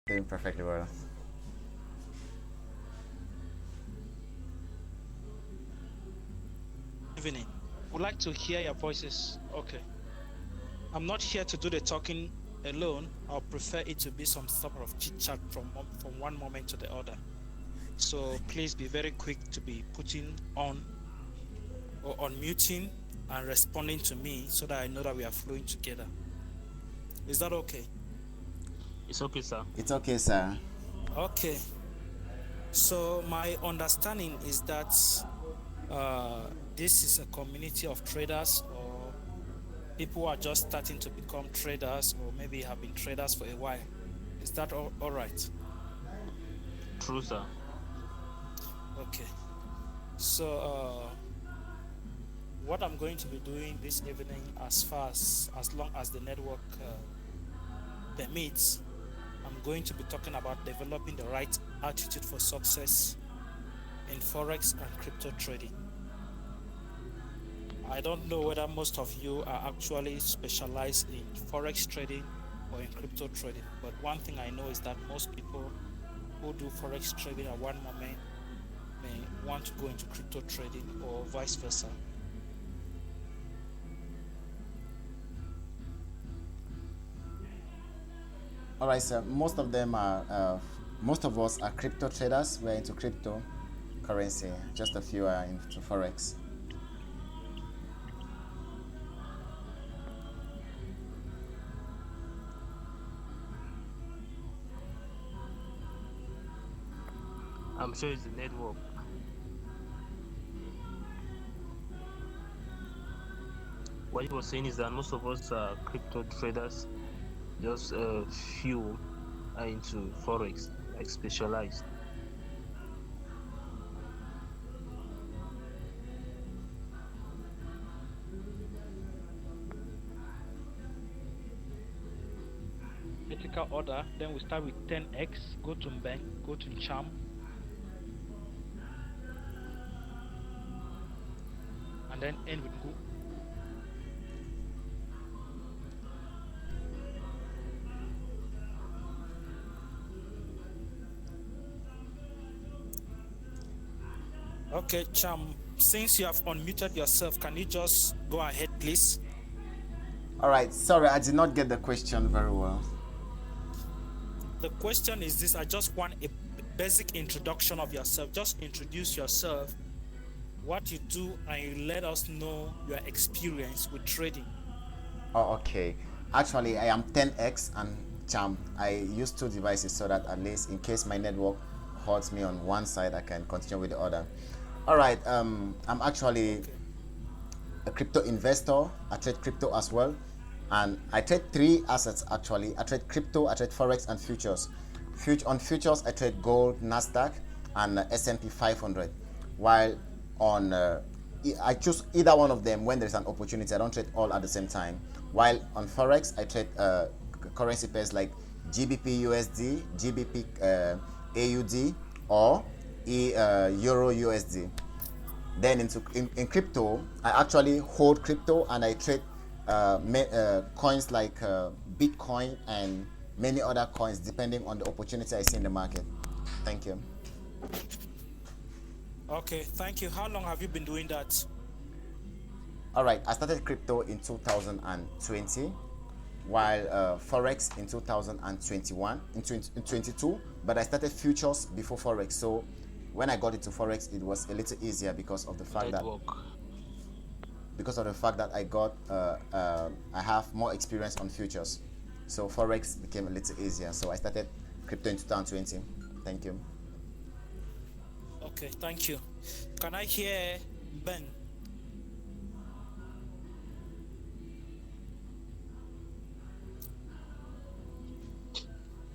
Doing perfectly well. Evening. Would like to hear your voices. Okay. I'm not here to do the talking alone. I'll prefer it to be some sort of chit chat from one moment to the other. So please be very quick to be putting on or unmuting and responding to me so that I know that we are flowing together. Is that okay? It's okay, sir. It's okay, sir. Okay. So my understanding is that this is a community of traders or people who are just starting to become traders or maybe have been traders for a while. Is that all right? True, sir. Okay. So what I'm going to be doing this evening, as long as the network permits, I'm going to be talking about developing the right attitude for success in forex and crypto trading. I don't know whether most of you are actually specialized in forex trading or in crypto trading, but one thing I know is that most people who do forex trading at one moment may want to go into crypto trading or vice versa. All right, sir. Most of us are crypto traders. We're into cryptocurrency. Just a few are into forex. I'm sure it's the network. What you were saying is that most of us are crypto traders. Just a few are into forex, like specialized. Vertical order, then we start with 10x, go to bank, go to charm, and then end with go. Okay, Cham, since you have unmuted yourself, can you just go ahead, please? All right. Sorry, I did not get the question very well. The question is this: I just want a basic introduction of yourself. Just introduce yourself, what you do, and you let us know your experience with trading. Oh, okay. Actually, I am 10x and Charm. I use two devices so that at least in case my network hurts me on one side, I can continue with the other. All right. I'm actually Okay. a crypto investor. I trade crypto as well, and I trade three assets actually. I trade crypto, I trade forex, and futures. On futures, I trade gold, Nasdaq, and S&P 500. While on I choose either one of them when there's an opportunity. I don't trade all at the same time. While on forex, I trade currency pairs like GBP USD, GBP AUD, or Euro USD. Then in crypto, I actually hold crypto and I trade coins like Bitcoin and many other coins depending on the opportunity I see in the market. Thank you. Okay, thank you. How long have you been doing that? All right, I started crypto in 2020, while forex in 2021 in 22. But I started futures before forex, so when I got into forex, it was a little easier Network. because of the fact that I have more experience on futures, so forex became a little easier. So I started crypto in 2020. Thank you. Okay, thank you. Can I hear Ben?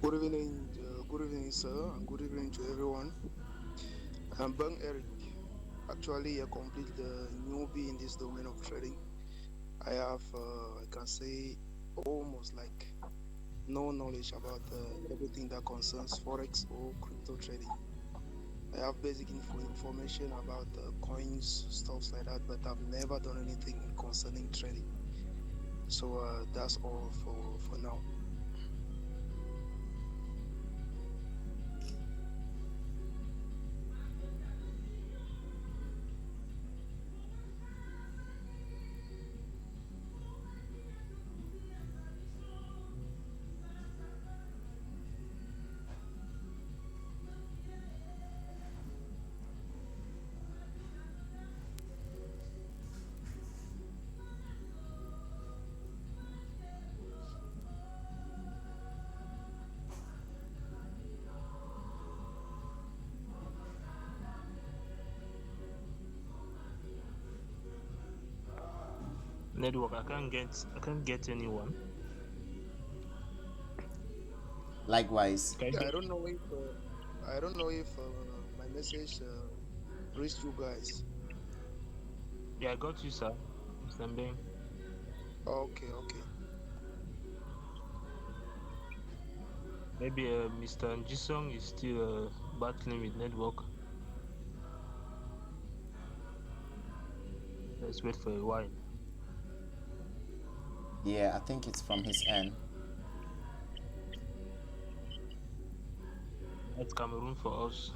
Good evening, sir, and good evening to everyone. I'm Bang Eric, actually a complete newbie in this domain of trading. I have, I can say, almost like no knowledge about everything that concerns forex or crypto trading. I have basic information about coins, stuff like that, but I've never done anything concerning trading. So that's all for now. network. I can't get anyone. Likewise. Can you I get don't know if my message reached you guys. Yeah, I got you, sir. Mr. Mbeng. Okay, okay. Maybe Mr. Njisong is still battling with network. Let's wait for a while. Yeah, I think it's from his end. That's Cameroon for us.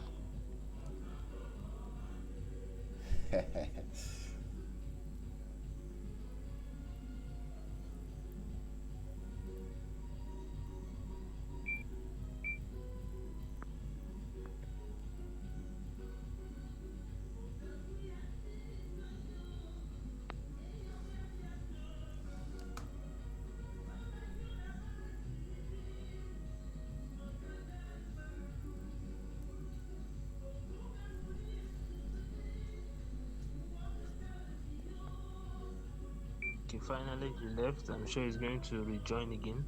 Okay, finally he left. I'm sure he's going to rejoin again.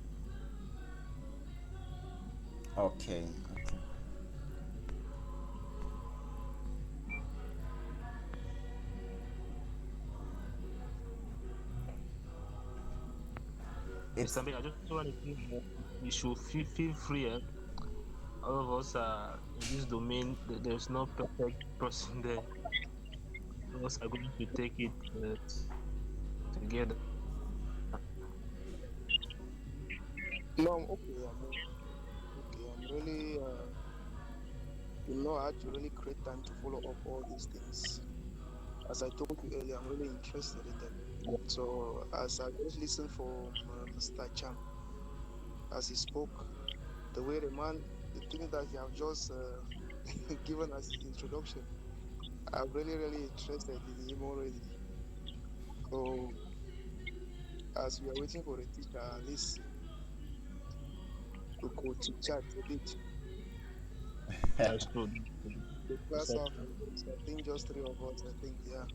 Okay. It's Mr. Mbeng, I just want to say that you should feel free. All of us are in this domain. There's no perfect person there. All of us are going to take it together. No, I'm okay. Okay. I'm really, I had to really create time to follow up all these things. As I told you earlier, I'm really interested in them. So as I just listened for Mr. Cham, as he spoke, the way the thing that he have just given us his introduction, I'm really, really interested in him already. So as we are waiting for the teacher, at least we could chit chat a bit. That's true. The class have, I think, just three of us. I think, yeah.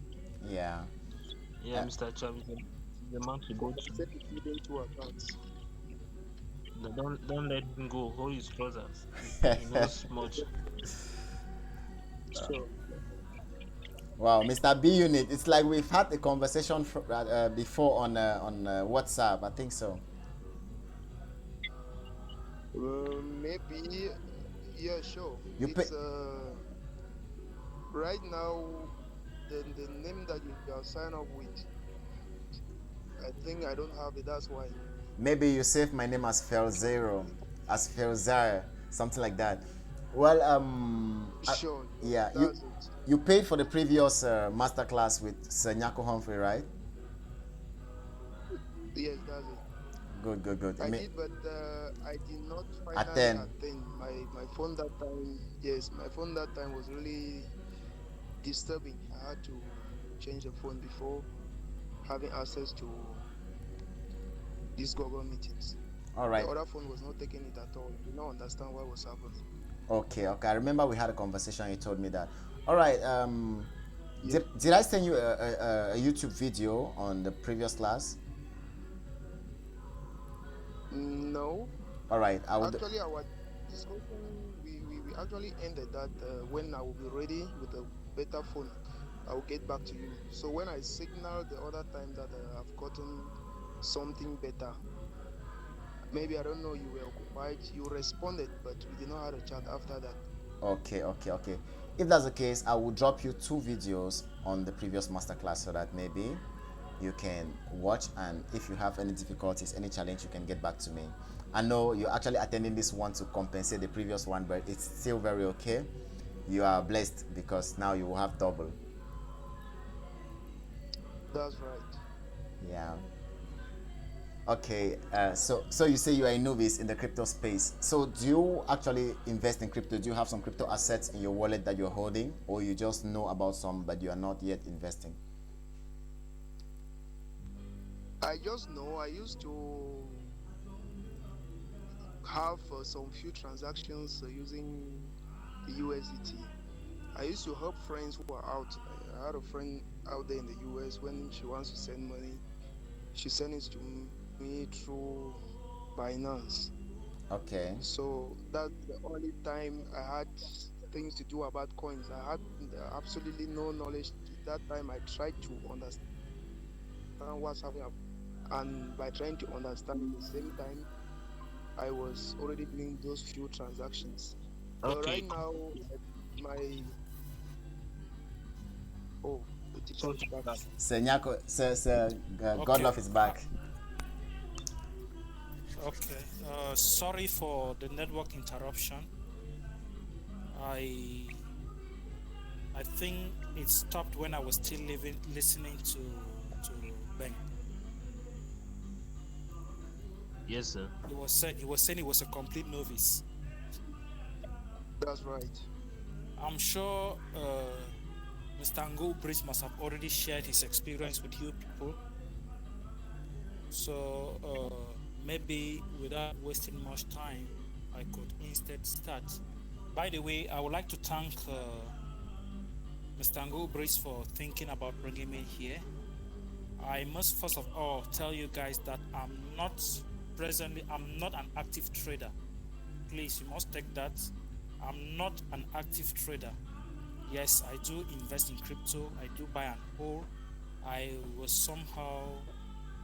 yeah. Yeah, Mr. Cham is the man to go to. Except if you don't two accounts. Don't let him go. Hold his trousers. He knows much. Sure. Wow, Mr. B Unit. It's like we've had a conversation before on WhatsApp. I think so. Maybe, yeah, sure. You It's right now the name that you are signed up with. I think I don't have it. That's why. Maybe you save my name as Felzero, as Felzar, something like that. Well, Sure. yeah, That's it. you paid for the previous masterclass with Sir Nyako Humphrey, right? Yes, that's it. Good. I did, but I did not finally Attend. attend. My phone that time. Yes, my phone that time was really disturbing. I had to change the phone before having access to these Google meetings. All right. The other phone was not taking it at all. I did not understand what was happening. Okay. I remember we had a conversation. You told me that. All right. Yeah. Did I send you a YouTube video on the previous class? No. All right. Actually, our discussion, we actually ended that when I will be ready with a better phone, I will get back to you. So when I signaled the other time that I've gotten something better, maybe, I don't know, you were occupied, you responded, but we did not have a chat after that. Okay. If that's the case, I will drop you 2 videos on the previous masterclass so that maybe you can watch, and if you have any difficulties, any challenge, you can get back to me. I know you're actually attending this one to compensate the previous one, but it's still very okay. You are blessed because now you will have double. That's right. Yeah. Okay. So you say you are a novice in the crypto space. So do you actually invest in crypto? Do you have some crypto assets in your wallet that you're holding, or you just know about some but you are not yet investing? I just know I used to have some few transactions using the USDT. I used to help friends who are out. I had a friend out there in the US. When she wants to send money, she sent it to me through Binance. Okay. So that's the only time I had things to do about coins. I had absolutely no knowledge. That time I tried to understand what's happening, and by trying to understand at the same time, I was already doing those few transactions. But Okay. right now, my oh, the teacher is back. Sir Nyako, Sir Okay. Godlove is back. Okay. Sorry for the network interruption. I think it stopped when I was still listening to Ben. Yes, sir. He was saying he was a complete novice. That's right. I'm sure Mr. Ngo Brice must have already shared his experience with you people. So maybe without wasting much time, I could instead start. By the way, I would like to thank Mr. Ngo Brice for thinking about bringing me here. I must first of all tell you guys that I'm not an active trader. Please, you must take that. I'm not an active trader. Yes, I do invest in crypto. I do buy and hold. I was somehow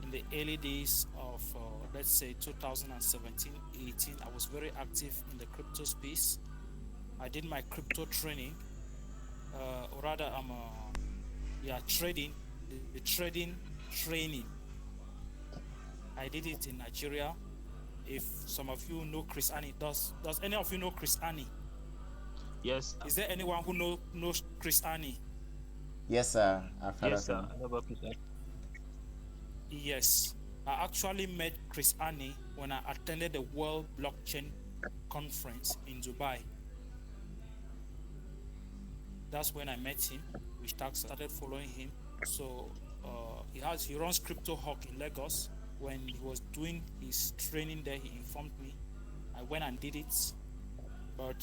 in the early days of, let's say, 2017, 18, I was very active in the crypto space. I did my crypto training. Or rather, I'm trading, the trading training. I did it in Nigeria. If some of you know Chris Annie, does any of you know Chris Annie? Yes. Is there anyone who knows Chris Annie? Yes, sir. I've heard Yes, of sir. him. Yes. I actually met Chris Annie when I attended the World Blockchain Conference in Dubai. That's when I met him. We started following him. So he runs Crypto Hawk in Lagos. When he was doing his training there, he informed me. I went and did it, but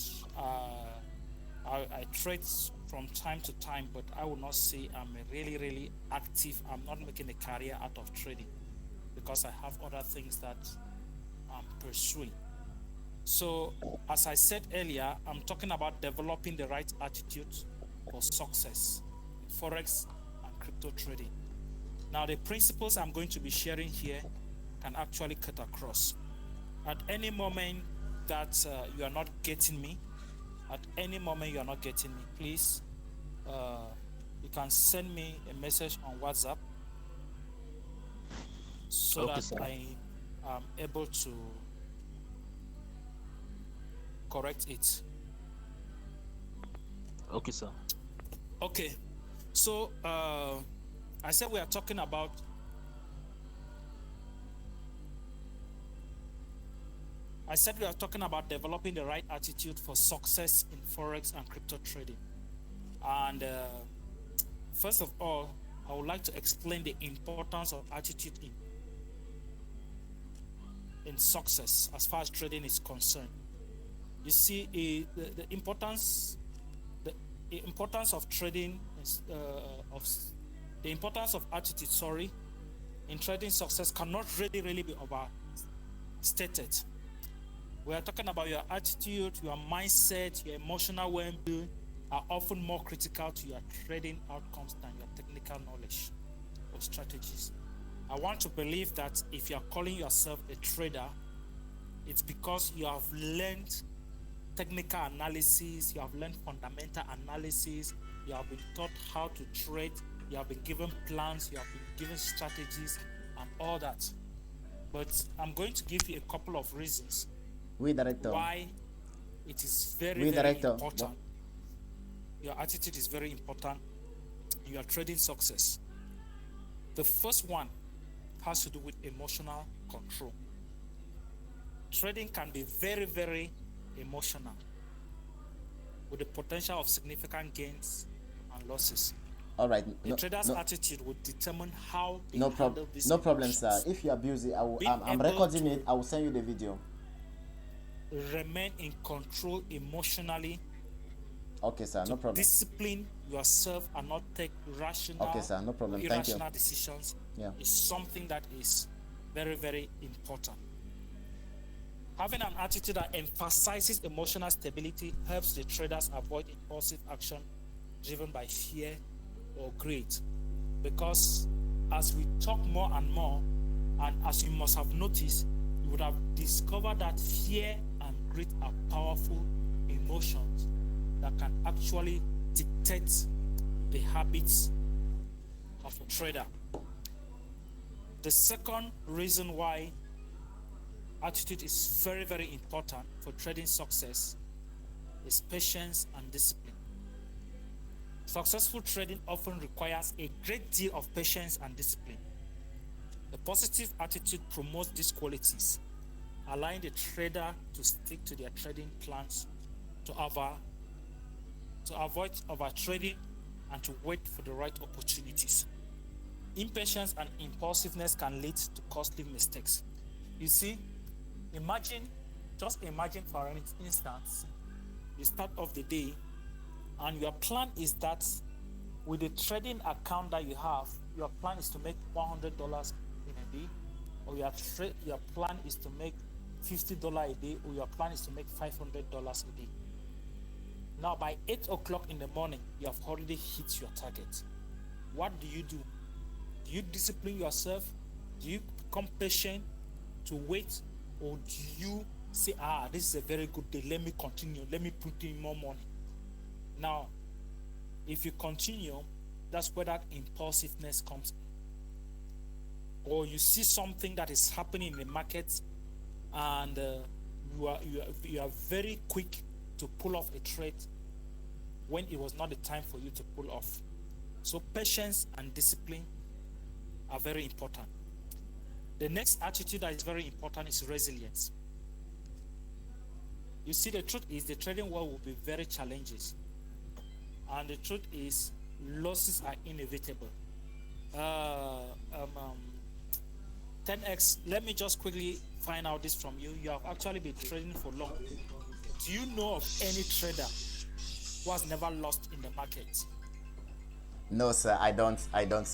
I trade from time to time. But I will not say I'm really active. I'm not making a career out of trading because I have other things that I'm pursuing. So, as I said earlier, I'm talking about developing the right attitude for success in Forex and crypto trading. Now, the principles I'm going to be sharing here can actually cut across. At any moment that you are not getting me, please, you can send me a message on WhatsApp so Okay, that sir. I am able to correct it. Okay, sir. Okay, so I said we are talking about developing the right attitude for success in Forex and crypto trading. And first of all, I would like to explain the importance of attitude in success as far as trading is concerned. You see, the importance of trading is, the importance of attitude, in trading success cannot really be overstated. We are talking about your attitude, your mindset, your emotional well-being are often more critical to your trading outcomes than your technical knowledge or strategies. I want to believe that if you are calling yourself a trader, it's because you have learned technical analysis, you have learned fundamental analysis, you have been taught how to trade, you have been given plans, you have been given strategies and all that. But I'm going to give you a couple of reasons why it is very important. Your attitude is very important in your trading success. The first one has to do with emotional control. Trading can be very emotional with the potential of significant gains and losses. All right. The trader's attitude would determine how they no handle this. No problem, sir. If you are busy, I'm recording it. I will send you the video. Remain in control emotionally Okay, sir, to no problem. discipline yourself and not take rational Okay, sir, no problem. or Thank you. irrational decisions Yeah. is something that is very, very important. Having an attitude that emphasizes emotional stability helps the traders avoid impulsive action driven by fear or greed. Because as we talk more and more, and as you must have noticed, you would have discovered that fear and greed are powerful emotions that can actually dictate the habits of a trader. The second reason why attitude is very, very important for trading success is patience and discipline. Successful trading often requires a great deal of patience and discipline. A positive attitude promotes these qualities, allowing the trader to stick to their trading plans, to avoid overtrading, and to wait for the right opportunities. Impatience and impulsiveness can lead to costly mistakes. You see, just imagine for instance, the start of the day, and your plan is that with the trading account that you have, your plan is to make $100 in a day, or your plan is to make $50 a day, or your plan is to make $500 a day. Now, by 8 o'clock in the morning, you have already hit your target. What do? Do you discipline yourself? Do you become patient to wait? Or do you say, this is a very good day, let me continue, let me put in more money? Now, if you continue, that's where that impulsiveness comes in. Or you see something that is happening in the market, and you are very quick to pull off a trade when it was not the time for you to pull off. So patience and discipline are very important. The next attitude that is very important is resilience. You see, the truth is the trading world will be very challenging. And the truth is losses are inevitable. 10x, let me just quickly find out this from you. You have actually been trading for long. Do you know of any trader who has never lost in the market? No, sir, I don't.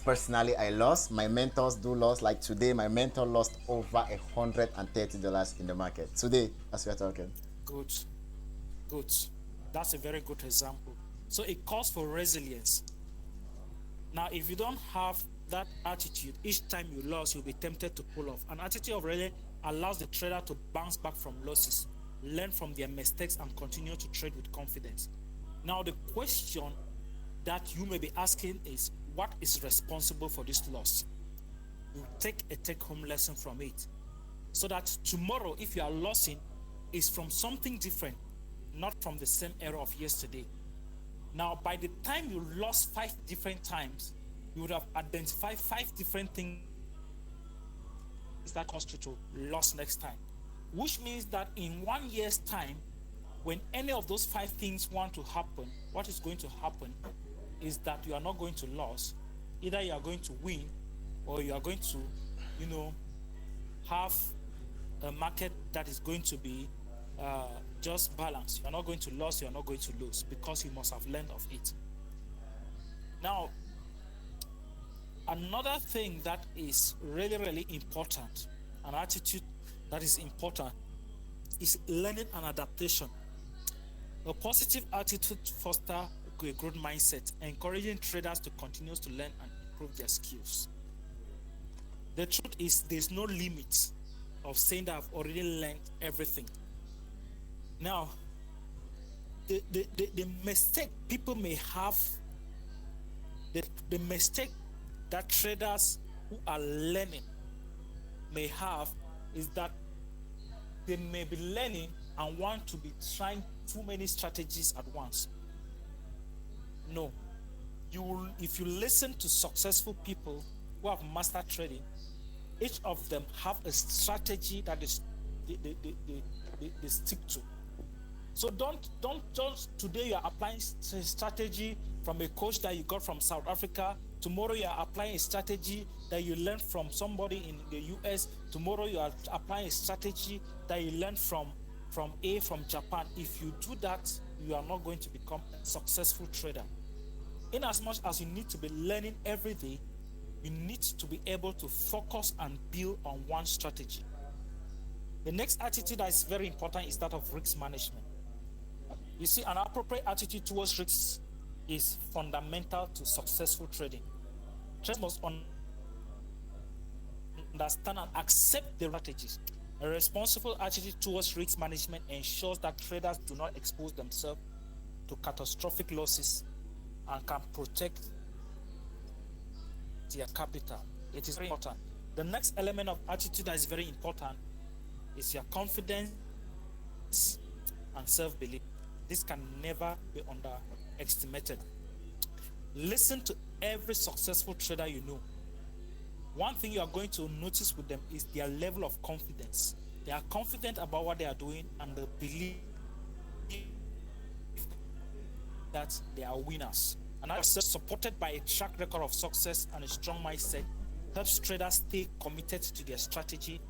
Personally, I lost. My mentors do lose. Like today, my mentor lost over $130 in the market. Today, as we are talking. Good. That's a very good example. So it calls for resilience. Now, if you don't have that attitude, each time you lose, you'll be tempted to pull off. An attitude of resilience allows the trader to bounce back from losses, learn from their mistakes, and continue to trade with confidence. Now, the question that you may be asking is, what is responsible for this loss? You take a take-home lesson from it, so that tomorrow, if you are losing, it's from something different, not from the same error of yesterday. Now, by the time you lost 5 different times, you would have identified 5 different things that constitute loss next time, which means that in 1 year's time, when any of those 5 things want to happen, what is going to happen is that you are not going to lose. Either you are going to win, or you are going to, have a market that is going to be just balanced. You are not going to lose, you are not going to lose, because you must have learned of it. Now, another thing that is really, really important, an attitude that is important, is learning and adaptation. A positive attitude fosters a growth mindset, encouraging traders to continue to learn and improve their skills. The truth is, there's no limit of saying that I've already learned everything. Now, the mistake people may have, the mistake that traders who are learning may have, is that they may be learning and want to be trying too many strategies at once. No. If you listen to successful people who have mastered trading, each of them have a strategy that they stick to. So don't just today you are applying strategy from a coach that you got from South Africa. Tomorrow you are applying a strategy that you learned from somebody in the US. Tomorrow you are applying a strategy that you learned from from Japan. If you do that, you are not going to become a successful trader. In as much as you need to be learning every day, you need to be able to focus and build on one strategy. The next attitude that is very important is that of risk management. You see, an appropriate attitude towards risks is fundamental to successful trading. Traders must understand and accept the strategies. A responsible attitude towards risk management ensures that traders do not expose themselves to catastrophic losses and can protect their capital. It is very important. The next element of attitude that is very important is your confidence and self-belief. This can never be underestimated. Listen to every successful trader you know. One thing you are going to notice with them is their level of confidence. They are confident about what they are doing and they believe that they are winners. And as supported by a track record of success and a strong mindset, helps traders stay committed to their strategy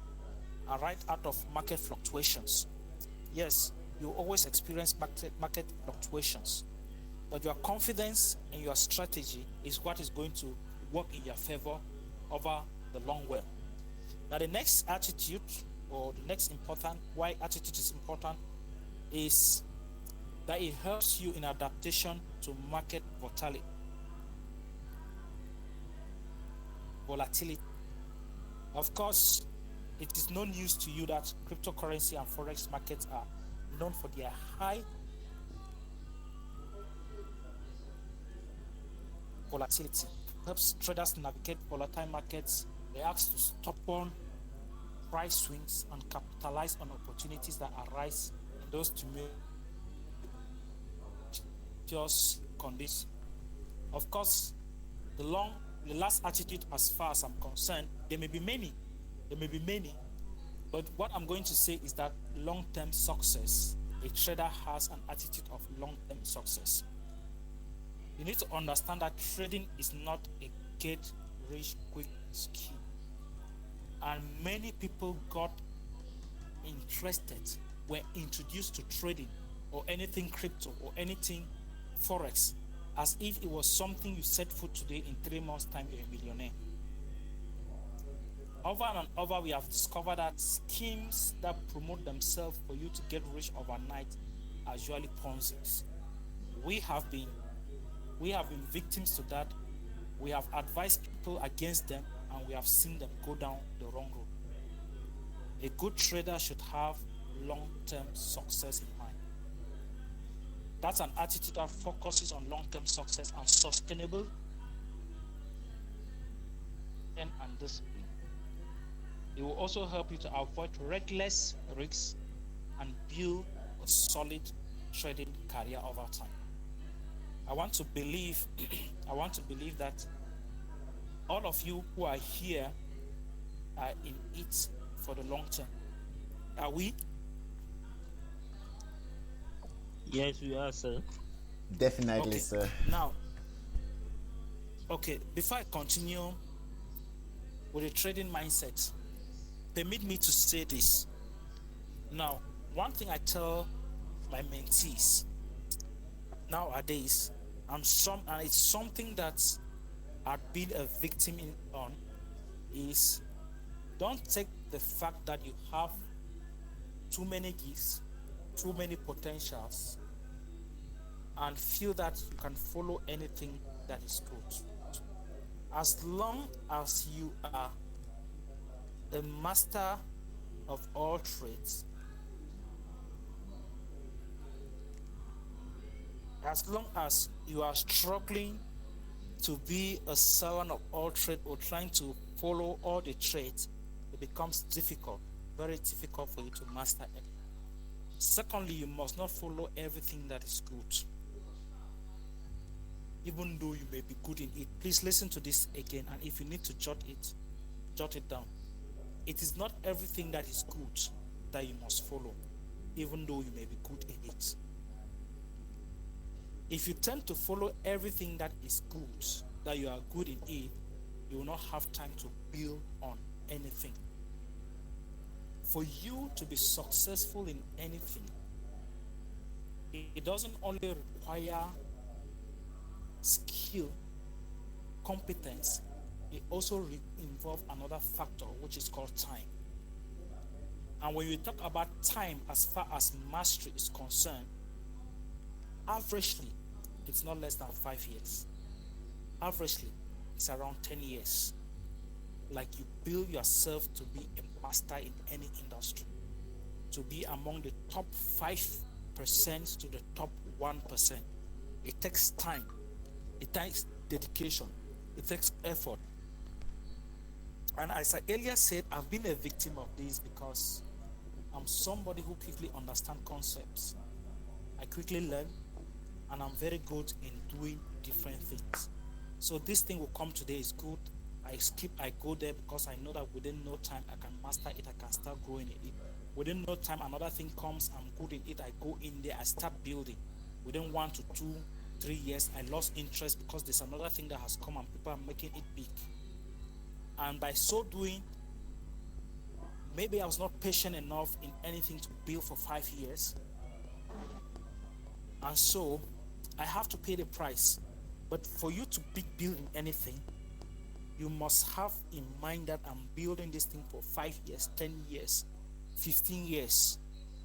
and right out of market fluctuations. Yes, you always experience market fluctuations, but your confidence and your strategy is what is going to work in your favor over the long run. Now, the next attitude, or the next important, why attitude is important, is that it helps you in adaptation to market volatility. Of course, it is no news to you that cryptocurrency and forex markets are known for their high volatility. Helps traders navigate volatile markets, reacts to stubborn price swings, and capitalize on opportunities that arise in those tumultuous conditions. Of course, the last attitude, as far as I'm concerned, there may be many, but what I'm going to say is that long-term success, a trader has an attitude of long-term success. You need to understand that trading is not a get rich quick scheme. And many people got interested, were introduced to trading or anything crypto or anything forex as if it was something you set foot today, in 3 months' time you're a millionaire. Over and over, we have discovered that schemes that promote themselves for you to get rich overnight are usually Ponzi's. We have been victims to that. We have advised people against them, and we have seen them go down the wrong road. A good trader should have long-term success in mind. That's an attitude that focuses on long-term success and sustainable and discipline. It will also help you to avoid reckless risks and build a solid trading career over time. I want to believe that all of you who are here are in it for the long term. Are we? Yes, we are, sir. Definitely, Okay. sir. Now, okay, before I continue with the trading mindset, permit me to say this. Now, one thing I tell my mentees nowadays, and it's something that I've been a victim on, is don't take the fact that you have too many gifts, too many potentials, and feel that you can follow anything that is good. As long as you are a master of all trades, as long as you are struggling to be a servant of all trade or trying to follow all the trades, it becomes difficult, very difficult for you to master it. Secondly, you must not follow everything that is good, even though you may be good in it. Please listen to this again, and if you need to jot it down. It is not everything that is good that you must follow, even though you may be good in it. If you tend to follow everything that is good, that you are good in it, you will not have time to build on anything. for you to be successful in anything, it doesn't only require skill, competence, it also involves another factor, which is called time. And when you talk about time as far as mastery is concerned, averagely, it's not less than 5 years. Averagely, it's around 10 years. Like you build yourself to be a master in any industry, to be among the top 5% to the top 1%. It takes time, it takes dedication, it takes effort. And as I earlier said, I've been a victim of this because I'm somebody who quickly understands concepts. I quickly learn, and I'm very good in doing different things. So this thing will come today is good. I go there because I know that within no time I can master it, I can start growing in it. Within no time another thing comes, I'm good in it, I go in there, I start building. Within 1 to 2, 3 years, I lost interest because there's another thing that has come and people are making it big. And by so doing, maybe I was not patient enough in anything to build for 5 years. And so I have to pay the price. But for you to build in anything, you must have in mind that I'm building this thing for 5 years, 10 years, 15 years.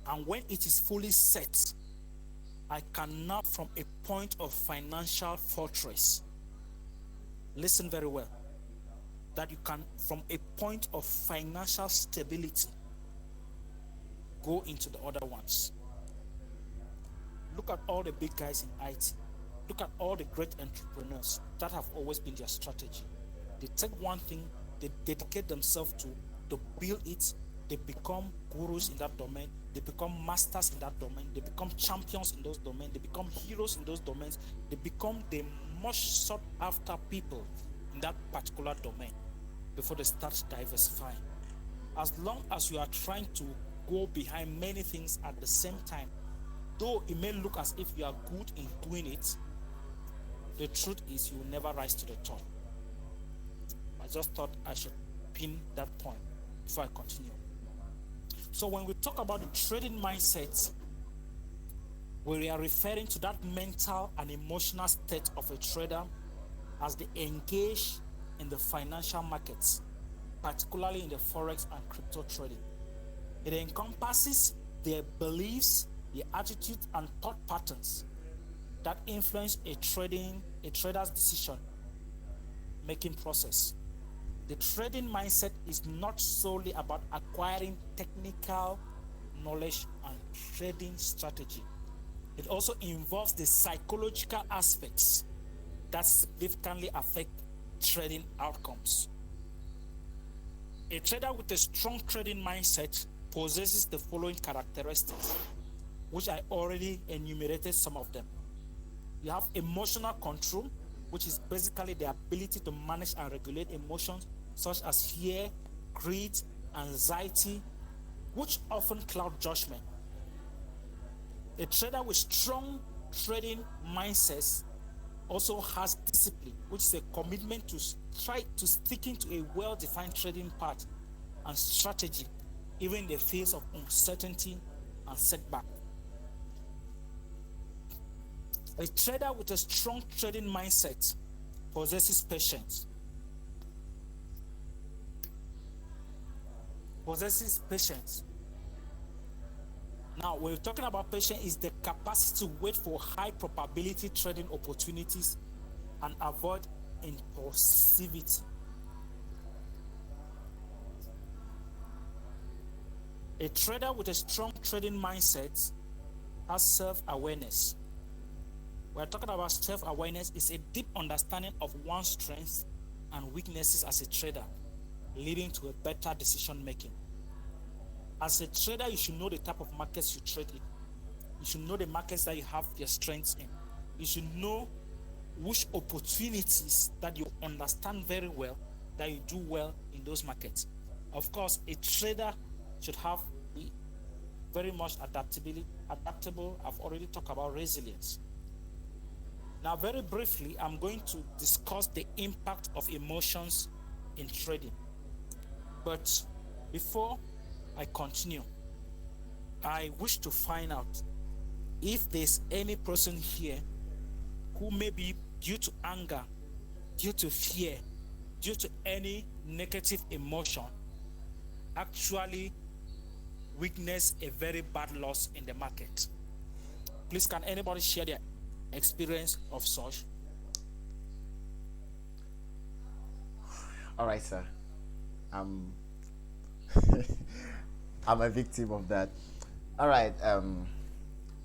And when it is fully set, I can now, from a point of financial fortress, listen very well, that you can, from a point of financial stability, go into the other ones. Look at all the big guys in IT. Look at all the great entrepreneurs. That have always been their strategy. They take one thing, they dedicate themselves to build it, they become gurus in that domain, they become masters in that domain, they become champions in those domains, they become heroes in those domains, they become the most sought after people in that particular domain before they start diversifying. As long as you are trying to go behind many things at the same time, though it may look as if you are good in doing it, the truth is you will never rise to the top. I just thought I should pin that point before I continue. So when we talk about the trading mindset, we are referring to that mental and emotional state of a trader as they engage in the financial markets, particularly in the forex and crypto trading. It encompasses their beliefs, their attitudes, and thought patterns that influence a trader's decision-making process. The trading mindset is not solely about acquiring technical knowledge and trading strategy. It also involves the psychological aspects that significantly affect trading outcomes. A trader with a strong trading mindset possesses the following characteristics, which I already enumerated some of them. You have emotional control, which is basically the ability to manage and regulate emotions such as fear, greed, anxiety, which often cloud judgment. A trader with strong trading mindsets also has discipline, which is a commitment to try to sticking to a well-defined trading path and strategy, even in the face of uncertainty and setback. A trader with a strong trading mindset possesses patience. Now, when we're talking about patience, is the capacity to wait for high probability trading opportunities and avoid impulsivity. A trader with a strong trading mindset has self-awareness. We're talking about self-awareness is a deep understanding of one's strengths and weaknesses as a trader, leading to a better decision making. As a trader, you should know the type of markets you trade in. You should know the markets that you have your strengths in. You should know which opportunities that you understand very well, that you do well in those markets. Of course, a trader should have be very much adaptable. I've already talked about resilience. Now, very briefly, I'm going to discuss the impact of emotions in trading. But before I continue, I wish to find out if there's any person here who may be due to anger, due to fear, due to any negative emotion, actually witness a very bad loss in the market. Please, can anybody share their experience of such? All right, sir. I'm I'm a victim of that. All right.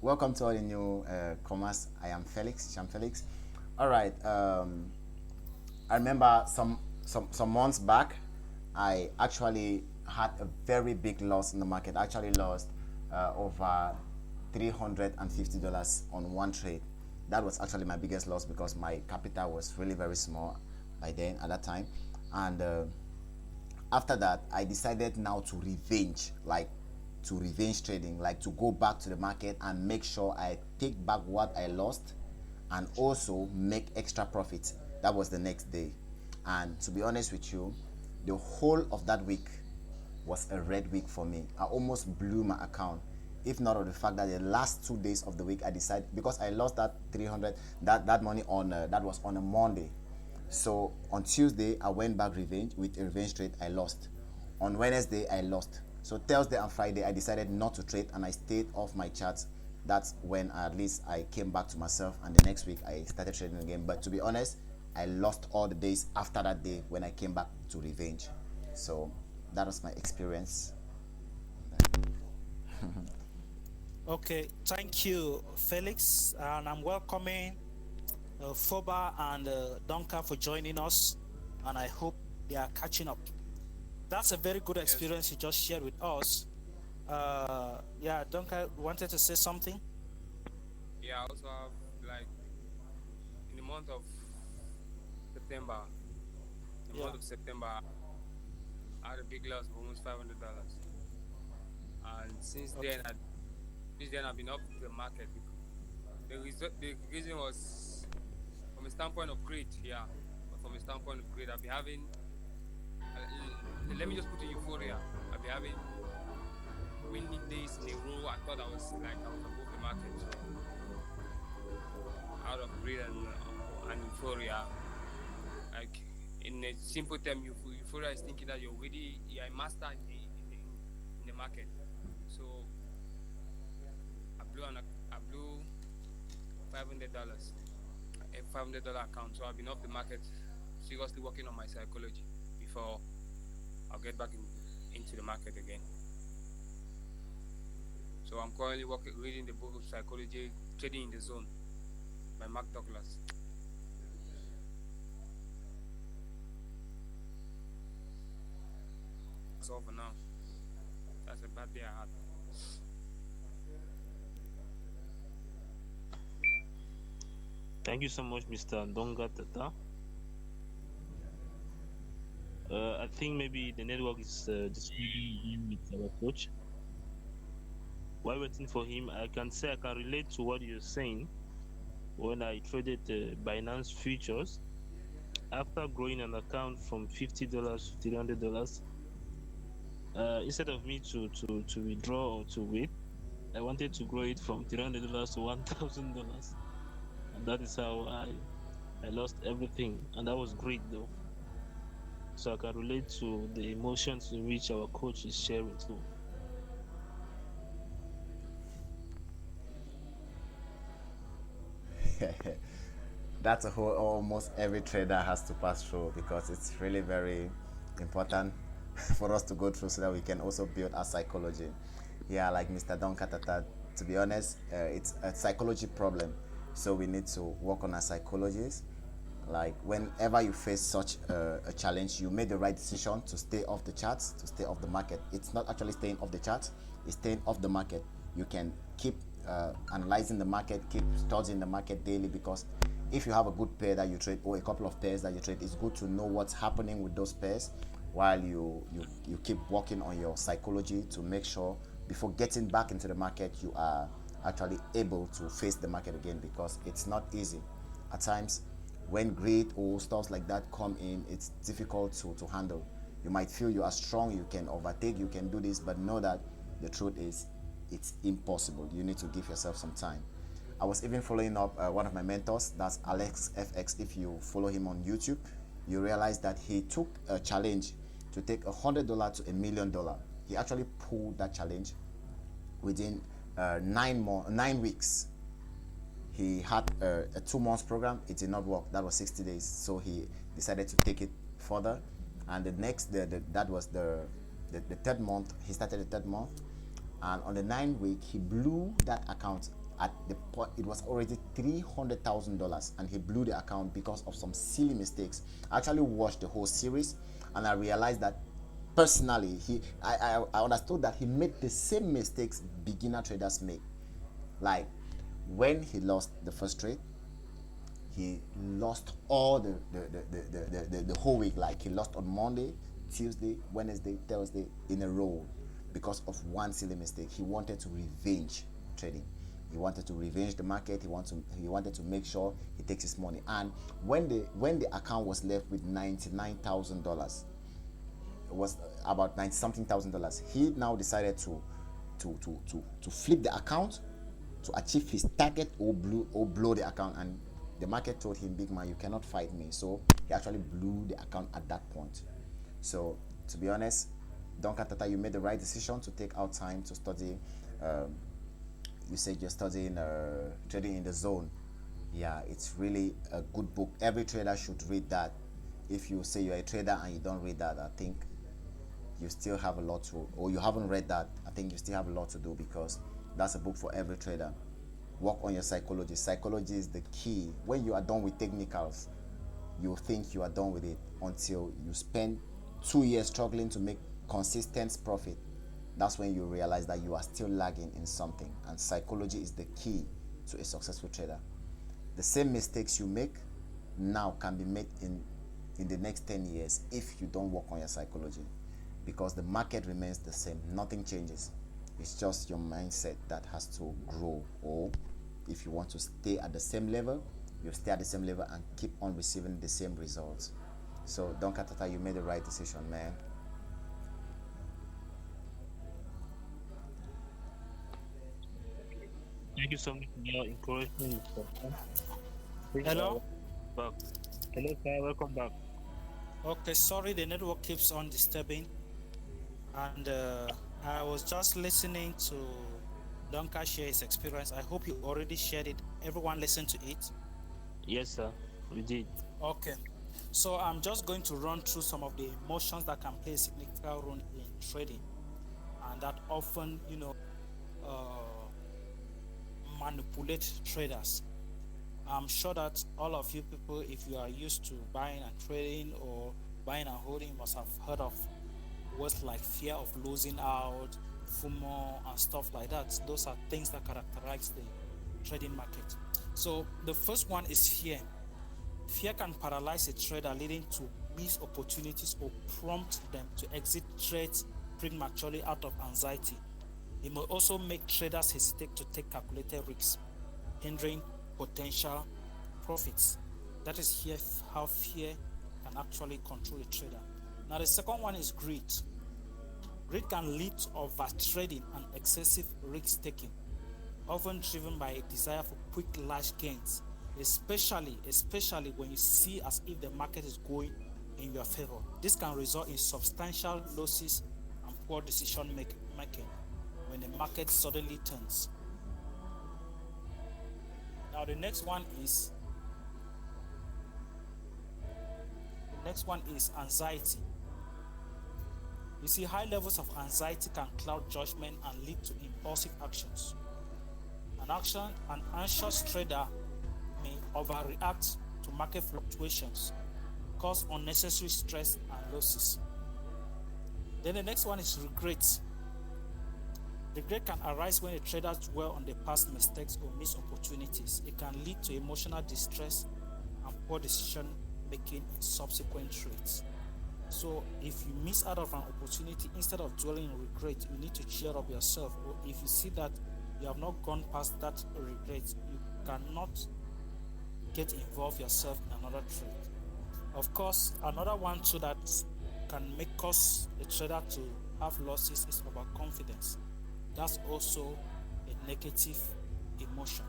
Welcome to all the new comers. I am Felix. I'm Felix. All right. I remember some months back, I actually had a very big loss in the market. I actually lost over $350 on one trade. That was actually my biggest loss because my capital was really very small by then at that time. And after that, I decided now to revenge trading, like to go back to the market and make sure I take back what I lost and also make extra profit. That was the next day. And to be honest with you, the whole of that week was a red week for me. I almost blew my account, if not of the fact that the last 2 days of the week I decided, because I lost that 300 that money on that was on a Monday. So on Tuesday I went back with a revenge trade. I lost. On Wednesday I lost. So Thursday and Friday I decided not to trade and I stayed off my charts. That's when at least I came back to myself, and the next week I started trading again. But to be honest, I lost all the days after that day when I came back to revenge. So that was my experience. Okay, thank you, Felix, and I'm welcoming Foba and Donka for joining us, and I hope they are catching up. That's a very good experience you just shared with us. Yeah, Donka wanted to say something. Yeah, I also have, like, in the month of September, I had a big loss of almost $500, and since then I've been up to the market. The reason was from a standpoint of greed, yeah. But from a standpoint of greed, I've been having. Let me just put it euphoria. I've been having winning days in a row. I thought I was above the market. So out of greed and euphoria, like in a simple term, euphoria is thinking that you're a master in the market. So I blew $500, a $500 account. So I've been off the market, seriously working on my psychology before I'll get back into the market again. So I'm currently reading the book of psychology, Trading in the Zone by Mark Douglas. That's all for now. That's a bad day I had. Thank you so much, Mr. Ndonga Tata. I think maybe the network is disturbing with our coach. While waiting for him, I can say I can relate to what you're saying. When I traded Binance futures, after growing an account from $50 to $300, instead of me to withdraw or to wait, I wanted to grow it from $300 to $1,000, and that is how I lost everything, and that was great though. So I can relate to the emotions in which our coach is sharing too. That's a whole almost every trader has to pass through, because it's really very important for us to go through so that we can also build our psychology. Yeah, like Mr. Donkatata, to be honest, it's a psychology problem. So we need to work on our psychologies. Like whenever you face such a challenge, you made the right decision to stay off the charts, to stay off the market. It's not actually staying off the charts, it's staying off the market. You can keep analyzing the market, keep studying the market daily, because if you have a good pair that you trade or a couple of pairs that you trade, it's good to know what's happening with those pairs while you keep working on your psychology to make sure before getting back into the market you are actually able to face the market again, because it's not easy. At times when greed or stuff like that come in, it's difficult to handle. You might feel you are strong, you can overtake, you can do this, but know that the truth is it's impossible. You need to give yourself some time. I was even following up one of my mentors, that's Alex FX. If you follow him on YouTube, you realize that he took a challenge to take $100 to $1,000,000. He actually pulled that challenge within 9 weeks. He had a 2 months program. It did not work. That was 60 days. So he decided to take it further. And that was the third month. He started the third month, and on the 9th week, he blew that account. At the point, it was already $300,000, and he blew the account because of some silly mistakes. I actually watched the whole series, and I realized that personally, I understood that he made the same mistakes beginner traders make. Like when he lost the first trade, he lost all the whole week. Like he lost on Monday, Tuesday, Wednesday, Thursday in a row because of one silly mistake. He wanted to revenge trading. He wanted to revenge the market. He wanted to make sure he takes his money. And when the account was left with $99,000, it was about 90 something thousand dollars. He now decided to flip the account to achieve his target or blow the account. And the market told him, big man, you cannot fight me. So he actually blew the account at that point. So to be honest, Don Katata, you made the right decision to take out time to study. You said you're studying trading in the zone. Yeah, it's really a good book. Every trader should read that. If you say you're a trader and you don't read that, I think you still have a lot to, or you haven't read that, I think you still have a lot to do, because that's a book for every trader. Work on your psychology. Psychology is the key. When you are done with technicals, you think you are done with it until you spend 2 years struggling to make consistent profit. That's when you realize that you are still lagging in something, and psychology is the key to a successful trader. The same mistakes you make now can be made in the next 10 years if you don't work on your psychology, because the market remains the same. Nothing changes. It's just your mindset that has to grow. Or if you want to stay at the same level, you stay at the same level and keep on receiving the same results. So Don Katata, you made the right decision, man. Thank you so much for your encouragement. Hello? Back. Hello, sir. Welcome back. Okay, sorry, the network keeps on disturbing. And I was just listening to Donka share his experience. I hope you already shared it. Everyone listened to it. Yes, sir. We did. Okay. So I'm just going to run through some of the emotions that can play a significant role in trading, and that often, manipulate traders. I'm sure that all of you people, if you are used to buying and trading or buying and holding, must have heard of words like fear of losing out, FOMO, and stuff like that. Those are things that characterize the trading market. So the first one is fear. Fear can paralyze a trader, leading to missed opportunities or prompt them to exit trades prematurely out of anxiety. It may also make traders hesitate to take calculated risks, hindering potential profits. That is here how fear can actually control a trader. Now the second one is greed. Greed can lead to overtrading and excessive risk taking, often driven by a desire for quick large gains, especially when you see as if the market is going in your favor. This can result in substantial losses and poor decision making when the market suddenly turns. Now the next one is anxiety. You see, high levels of anxiety can cloud judgment and lead to impulsive actions. An anxious trader may overreact to market fluctuations, cause unnecessary stress and losses. Then the next one is regret. Regret can arise when a trader dwells on the past mistakes or missed opportunities. It can lead to emotional distress and poor decision making in subsequent trades. So if you miss out of an opportunity, instead of dwelling in regret, you need to cheer up yourself. Or if you see that you have not gone past that regret, you cannot get involved yourself in another trade. Of course, another one too that can make cause a trader to have losses is overconfidence. That's also a negative emotion.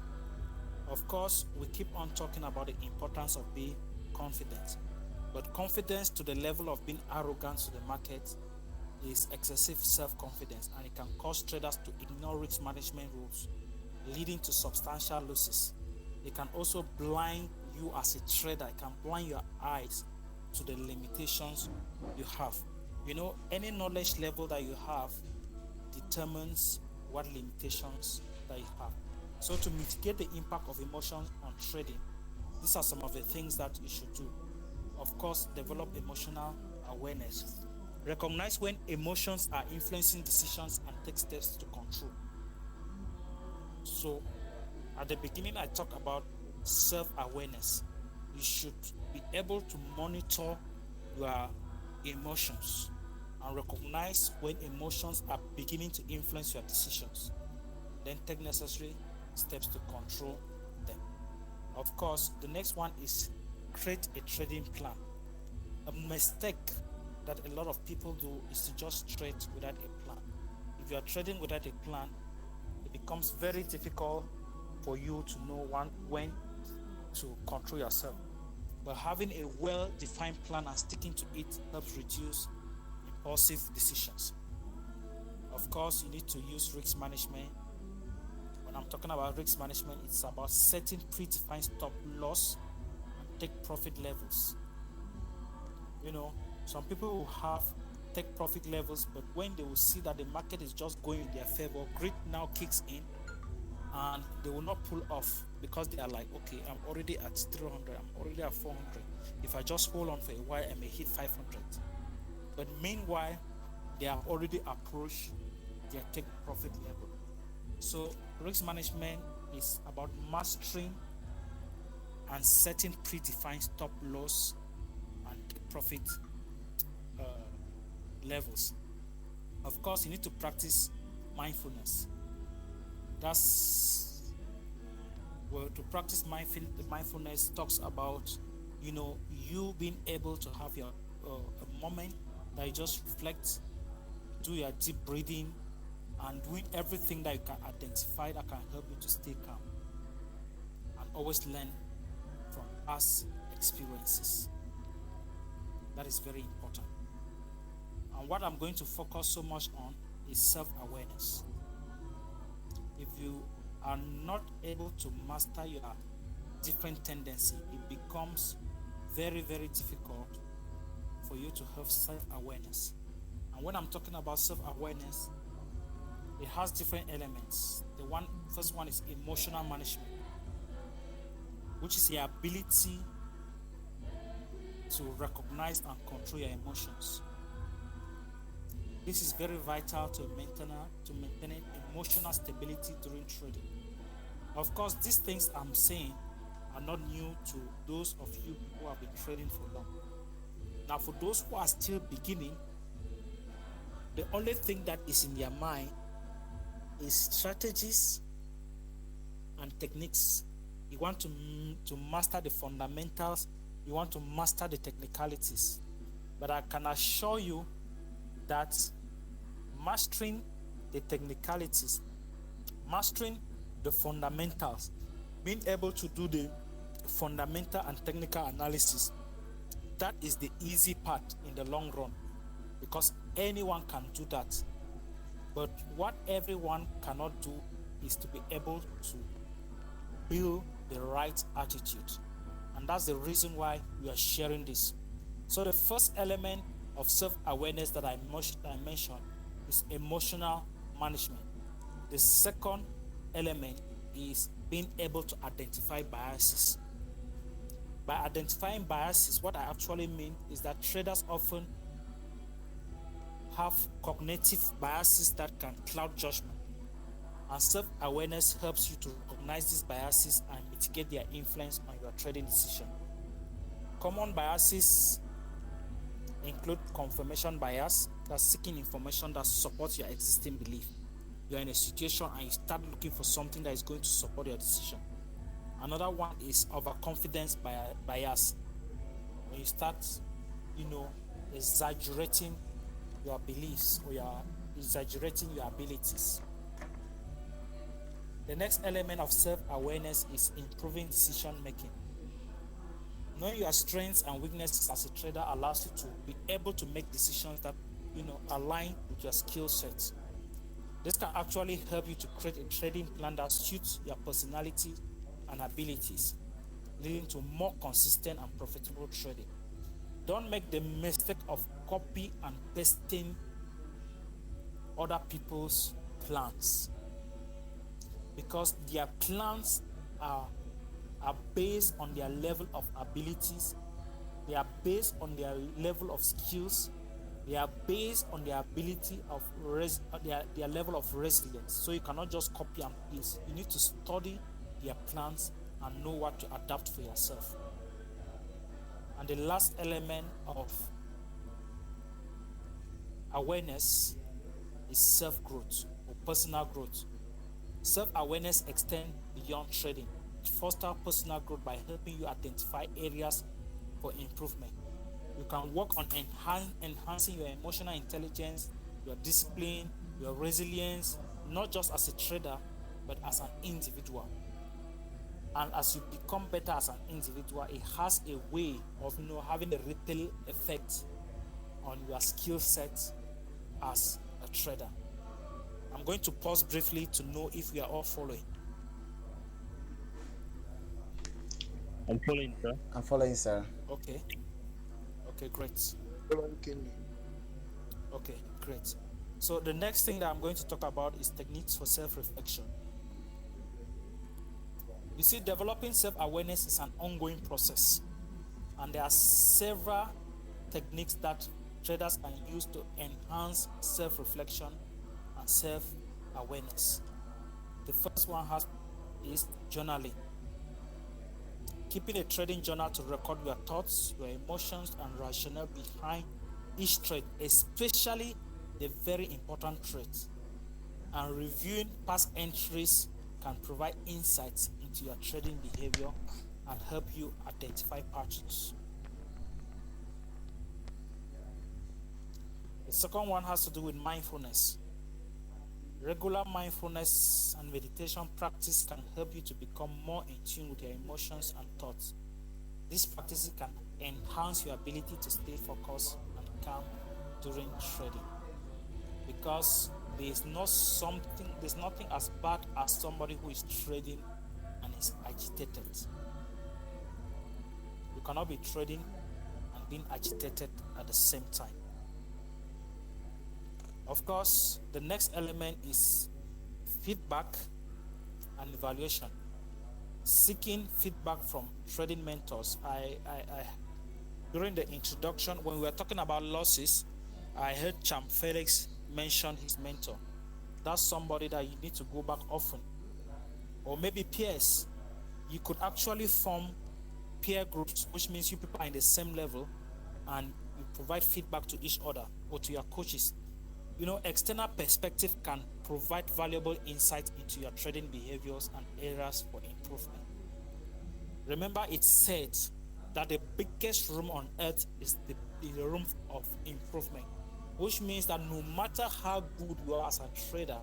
Of course, we keep on talking about the importance of being confident, but confidence to the level of being arrogant to the market is excessive self-confidence, and it can cause traders to ignore risk management rules, leading to substantial losses. It can also blind you as a trader. It can blind your eyes to the limitations you have. Any knowledge level that you have determines what limitations that you have. So to mitigate the impact of emotions on trading, these are some of the things that you should do. Of course, develop emotional awareness. Recognize when emotions are influencing decisions and take steps to control. So at the beginning, I talked about self-awareness. You should be able to monitor your emotions and recognize when emotions are beginning to influence your decisions. Then take necessary steps to control them. Of course, the next one is create a trading plan. A mistake that a lot of people do is to just trade without a plan. If you are trading without a plan, it becomes very difficult for you to know when to control yourself. But having a well-defined plan and sticking to it helps reduce impulsive decisions. Of course, you need to use risk management. When I'm talking about risk management, it's about setting predefined stop loss and take profit levels. Some people will have take profit levels, but when they will see that the market is just going in their favor, greed now kicks in and they will not pull off because they are like, okay, I'm already at 300, I'm already at 400. If I just hold on for a while, I may hit 500. But meanwhile, they have already approached their take profit level. So risk management is about mastering and setting predefined stop loss and take profit levels. Of course, you need to practice mindfulness. To practice mindfulness talks about, you being able to have your a moment that you just reflect, do your deep breathing, and doing everything that you can identify that can help you to stay calm and always learn from past experiences. That is very important. And what I'm going to focus so much on is self-awareness. If you are not able to master your different tendencies, it becomes very, very difficult for you to have self-awareness. And when I'm talking about self-awareness, it has different elements. First one is emotional management, which is the ability to recognize and control your emotions. This is very vital to maintaining emotional stability during trading. Of course, these things I'm saying are not new to those of you who have been trading for long. Now, for those who are still beginning, the only thing that is in their mind is strategies and techniques. You want to master the fundamentals, you want to master the technicalities. But I can assure you that mastering the technicalities, mastering the fundamentals, being able to do the fundamental and technical analysis, that is the easy part in the long run, because anyone can do that. But what everyone cannot do is to be able to build the right attitude. And that's the reason why we are sharing this. So the first element of self-awareness that I mentioned is emotional management. The second element is being able to identify biases. By identifying biases, what I actually mean is that traders often have cognitive biases that can cloud judgment. And self-awareness helps you to recognize these biases and mitigate their influence on your trading decision. Common biases include confirmation bias, that's seeking information that supports your existing belief. You're in a situation and you start looking for something that is going to support your decision. Another one is overconfidence bias. When you start, exaggerating your beliefs or you're exaggerating your abilities. The next element of self-awareness is improving decision making. Knowing your strengths and weaknesses as a trader allows you to be able to make decisions that align with your skill set. This can actually help you to create a trading plan that suits your personality and abilities, leading to more consistent and profitable trading. Don't make the mistake of copy and pasting other people's plans, because their plans are based on their level of abilities, they are based on their level of skills, they are based on their ability of their level of resilience. So you cannot just copy and paste. You need to study their plans and know what to adapt for yourself. And the last element of awareness is self-growth or personal growth. Self-awareness extends beyond trading. It fosters personal growth by helping you identify areas for improvement. You can work on enhancing your emotional intelligence, your discipline, your resilience, not just as a trader, but as an individual. And as you become better as an individual, it has a way of having a ripple effect on your skill set as a trader. I'm going to pause briefly to know if we are all following. I'm following, sir. I'm following, sir. Okay, great. Okay, great. So the next thing that I'm going to talk about is techniques for self-reflection. You see, developing self-awareness is an ongoing process, and there are several techniques that traders can use to enhance self-reflection and self-awareness. The first one is journaling. Keeping a trading journal to record your thoughts, your emotions, and rationale behind each trade, especially the very important trades. And reviewing past entries can provide insights into your trading behavior and help you identify patterns. The second one has to do with mindfulness. Regular mindfulness and meditation practice can help you to become more in tune with your emotions and thoughts. These practices can enhance your ability to stay focused and calm during trading, because there's nothing as bad as somebody who is trading and is agitated. You cannot be trading and being agitated at the same time. Of course, the next element is feedback and evaluation. Seeking feedback from trading mentors. During the introduction, when we were talking about losses, I heard Champ Felix mention his mentor. That's somebody that you need to go back often. Or maybe peers. You could actually form peer groups, which means you people are in the same level and you provide feedback to each other or to your coaches. External perspective can provide valuable insight into your trading behaviors and areas for improvement. Remember, it's said that the biggest room on earth is the room of improvement, which means that no matter how good you are as a trader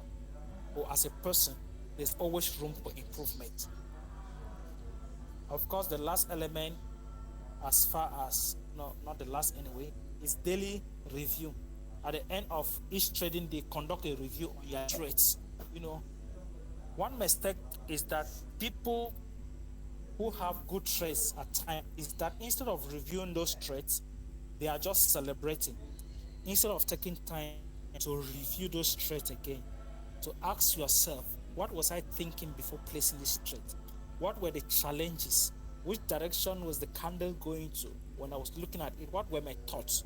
or as a person, there's always room for improvement. Of course, the last element, as far as, no, not the last anyway, is daily review. At the end of each trading day, conduct a review on your trades. One mistake is that people who have good trades at times is that instead of reviewing those trades, they are just celebrating. Instead of taking time to review those trades again, to ask yourself, what was I thinking before placing this trade? What were the challenges? Which direction was the candle going to when I was looking at it? What were my thoughts?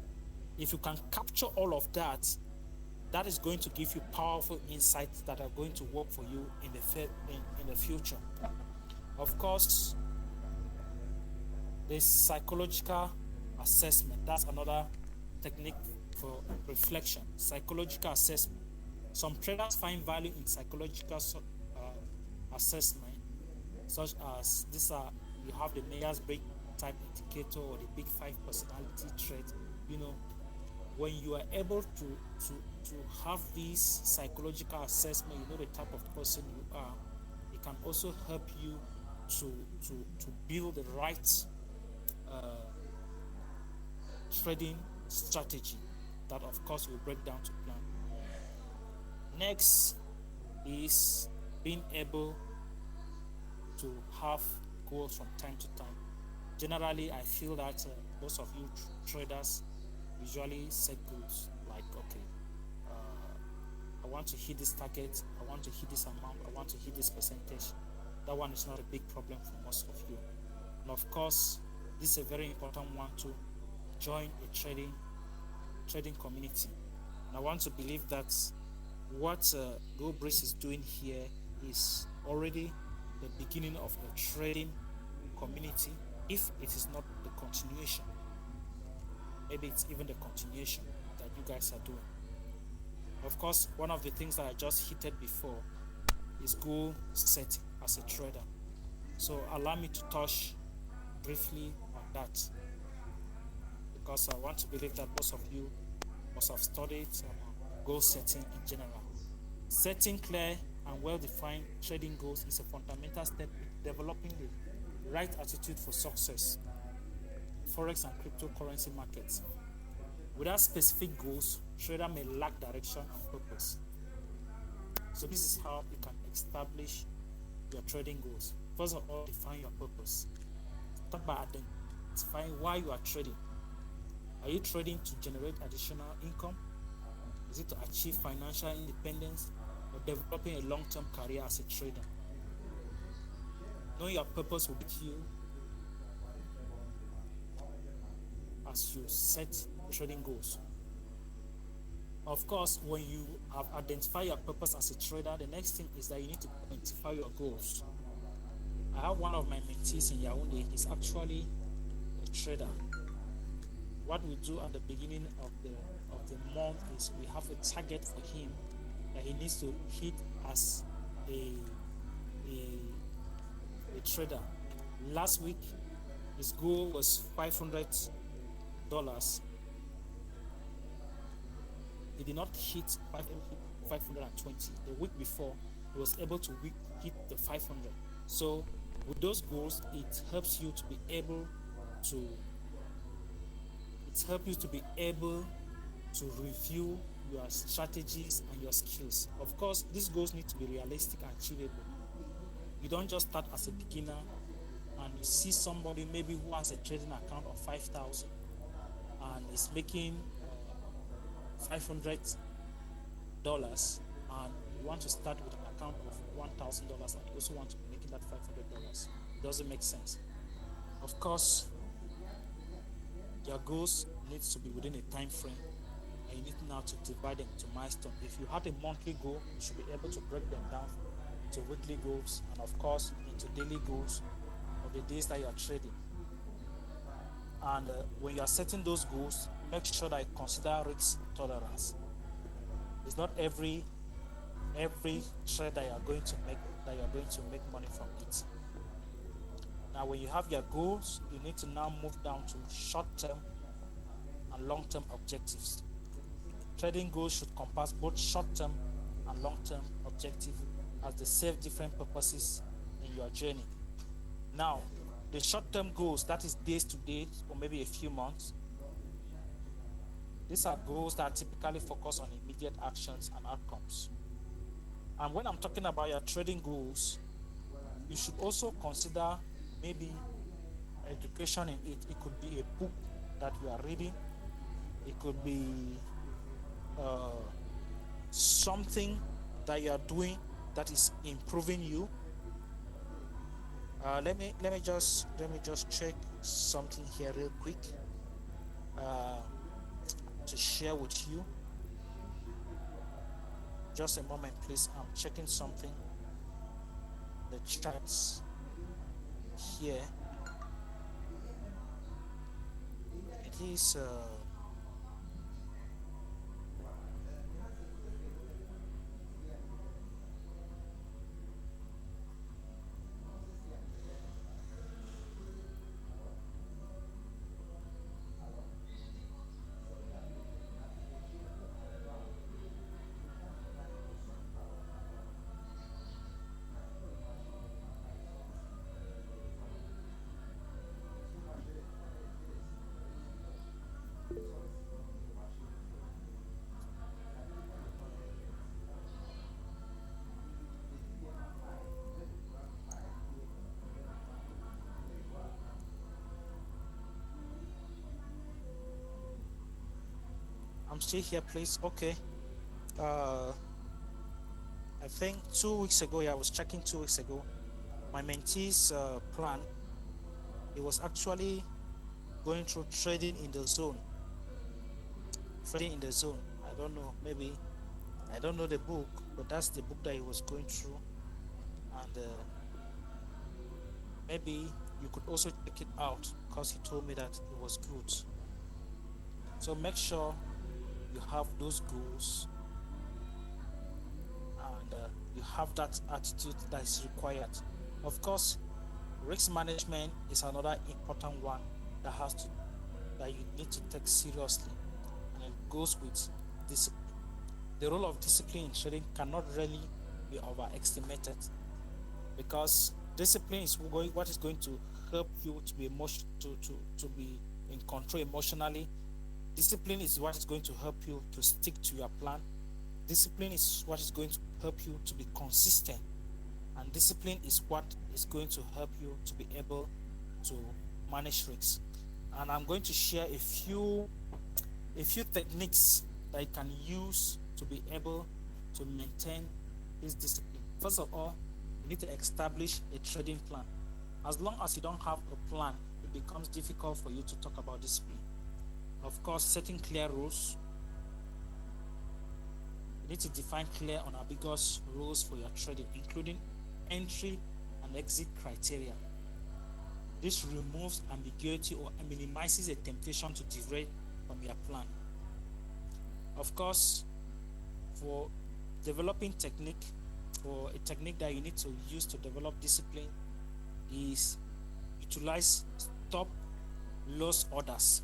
If you can capture all of that, that is going to give you powerful insights that are going to work for you in the future. Of course, there's psychological assessment. That's another technique for reflection. Psychological assessment. Some traders find value in psychological assessment, such as you have the Myers-Briggs type indicator or the Big Five personality trait. when you are able to have this psychological assessment, you know the type of person you are, it can also help you to build the right trading strategy that of course will break down to plan. Next is being able to have goals from time to time. Generally, I feel that most of you traders usually set goals like, okay, I want to hit this target, I want to hit this amount, I want to hit this percentage. That one is not a big problem for most of you. And of course, this is a very important one to join a trading community. And I want to believe that what Go Breeze is doing here is already the beginning of a trading community, if it is not the continuation. Maybe it's even the continuation that you guys are doing. Of course, one of the things that I just hinted before is goal setting as a trader. So allow me to touch briefly on that, because I want to believe that most of you must have studied goal setting in general. Setting clear and well-defined trading goals is a fundamental step in developing the right attitude for success in forex and cryptocurrency markets. Without specific goals, trader may lack direction and purpose. So this is how you can establish your trading goals. First of all, define your purpose. Start by identifying why you are trading. Are you trading to generate additional income? Is it to achieve financial independence or developing a long-term career as a trader? Knowing your purpose will get you as you set trading goals. Of course, when you have identified your purpose as a trader, the next thing is that you need to identify your goals. I have one of my mentees in Yaoundé. He's actually a trader. What we do at the beginning of the month is we have a target for him that he needs to hit as a trader. Last week, his goal was $500. He did not hit 520. The week before, he was able to hit the 500. So with those goals, it helps you to be able to review your strategies and your skills. Of course, these goals need to be realistic and achievable. You don't just start as a beginner and you see somebody maybe who has a trading account of 5,000 and is making $500, and you want to start with an account of $1,000 and you also want to be making that $500. It doesn't make sense. Of course, your goals needs to be within a time frame, and you need now to divide them into milestones. If you had a monthly goal, you should be able to break them down into weekly goals and of course into daily goals of the days that you are trading. And when you are setting those goals, make sure that you consider risk tolerance. It's not every trade that you are going to make money from it. Now, when you have your goals, you need to now move down to short-term and long-term objectives. Trading goals should compass both short-term and long-term objectives as they serve different purposes in your journey. Now, the short-term goals, that is days to days or maybe a few months, these are goals that typically focus on immediate actions and outcomes. And when I'm talking about your trading goals, you should also consider maybe education in it. It could be a book that you are reading. It could be something that you are doing that is improving you. Let me just check something here real quick to share with you. Just a moment, please. I'm checking something. The charts here. It is I'm still here, please. Okay. Uh, I think 2 weeks ago, yeah, I was checking 2 weeks ago. My mentee's plan, it was actually going through trading in the zone. Trading in the zone. I don't know, maybe, I don't know the book, but that's the book that he was going through. And maybe you could also check it out because he told me that it was good. So make sure you have those goals and you have that attitude that is required. Of course, risk management is another important one that that you need to take seriously, and it goes with discipline. The role of discipline in trading cannot really be overestimated, because discipline is what is going to help you to be to be in control emotionally. Discipline is what is going to help you to stick to your plan. Discipline is what is going to help you to be consistent, and discipline is what is going to help you to be able to manage risks. And I'm going to share a few techniques that you can use to be able to maintain this discipline. First of all, you need to establish a trading plan. As long as you don't have a plan, it becomes difficult for you to talk about discipline. Of course, setting clear rules. You need to define clear, unambiguous rules for your trading, including entry and exit criteria. This removes ambiguity or minimizes the temptation to deviate from your plan. Of course, for developing technique, or a technique that you need to use to develop discipline, is utilize stop loss orders.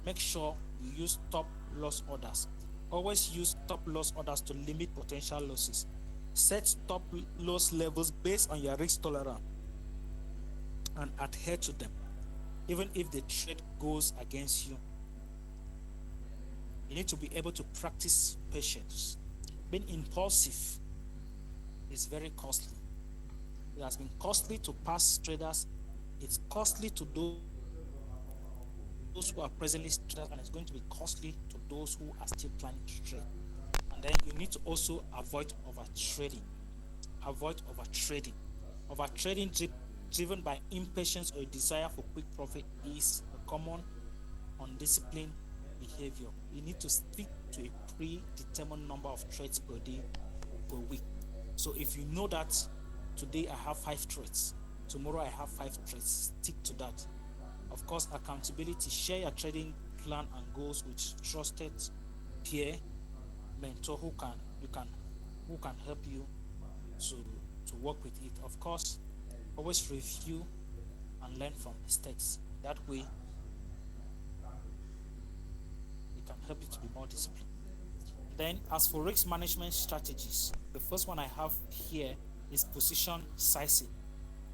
Make sure you use stop loss orders. Always use stop loss orders to limit potential losses. Set stop loss levels based on your risk tolerance and adhere to them, even if the trade goes against you. You need to be able to practice patience. Being impulsive is very costly. It has been costly to past traders. It's costly to those who are presently traders, and it's going to be costly to those who are still planning to trade. And then you need to also avoid overtrading. Avoid overtrading. Overtrading driven by impatience or a desire for quick profit is a common undisciplined behavior. You need to stick to a predetermined number of trades per day, per week. So if you know that today I have 5 trades, tomorrow I have 5 trades, stick to that. Of course, accountability. Share your trading plan and goals with trusted peer, mentor who can help you to work with it. Of course, always review and learn from mistakes. That way, it can help you to be more disciplined. Then, as for risk management strategies, the first one I have here is position sizing.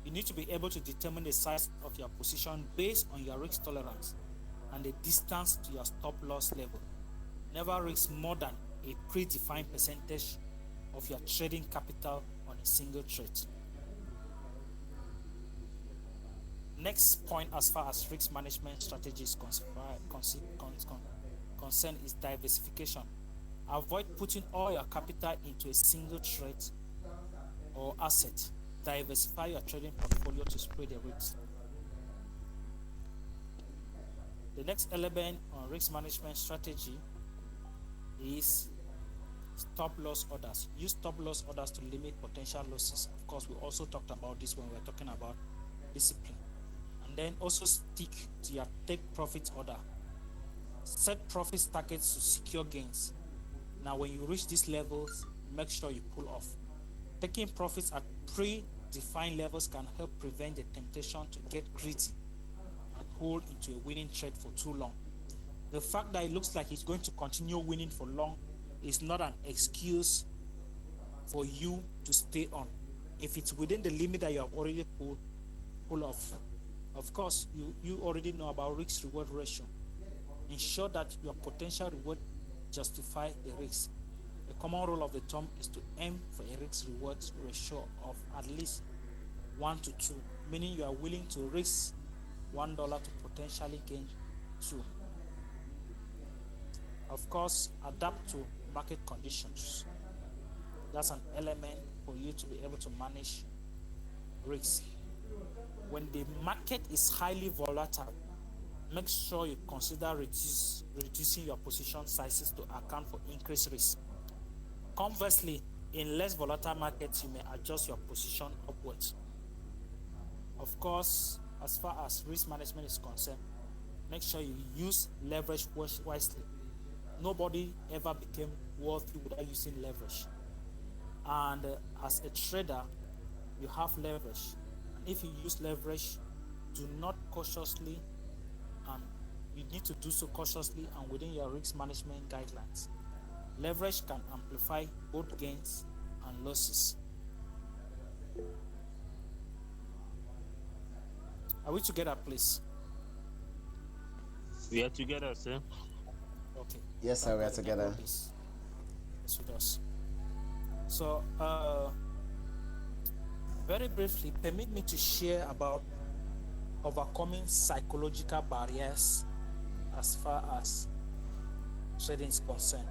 You need to be able to determine the size of your position based on your risk tolerance and the distance to your stop loss level. Never risk more than a predefined percentage of your trading capital on a single trade. Next point, as far as risk management strategies concerned, is diversification. Avoid putting all your capital into a single trade or asset. Diversify your trading portfolio to spread the risk. The next element on risk management strategy is stop loss orders. Use stop loss orders to limit potential losses. Of course, we also talked about this when we were talking about discipline. And then also stick to your take profit order. Set profit targets to secure gains. Now, when you reach these levels, make sure you pull off. Taking profits at predefined levels can help prevent the temptation to get greedy and hold into a winning trade for too long. The fact that it looks like it's going to continue winning for long is not an excuse for you to stay on. If it's within the limit that you have already pull off. Of course, you already know about risk reward ratio. Ensure that your potential reward justify the risk. A common rule of the thumb is to aim for a risk reward ratio of at least 1 to 2, meaning you are willing to risk $1 to potentially gain 2. Of course, adapt to market conditions. That's an element for you to be able to manage risk. When the market is highly volatile, make sure you consider reducing your position sizes to account for increased risk. Conversely, in less volatile markets, you may adjust your position upwards. Of course, as far as risk management is concerned, make sure you use leverage wisely. Nobody ever became wealthy without using leverage. And as a trader, you have leverage. And if you use leverage, do not cautiously, and you need to do so cautiously and within your risk management guidelines. Leverage can amplify both gains and losses. Are we together, please? We are together, sir. Okay. Yes, sir, we are together. Yes, with us. So, very briefly, permit me to share about overcoming psychological barriers as far as trading is concerned.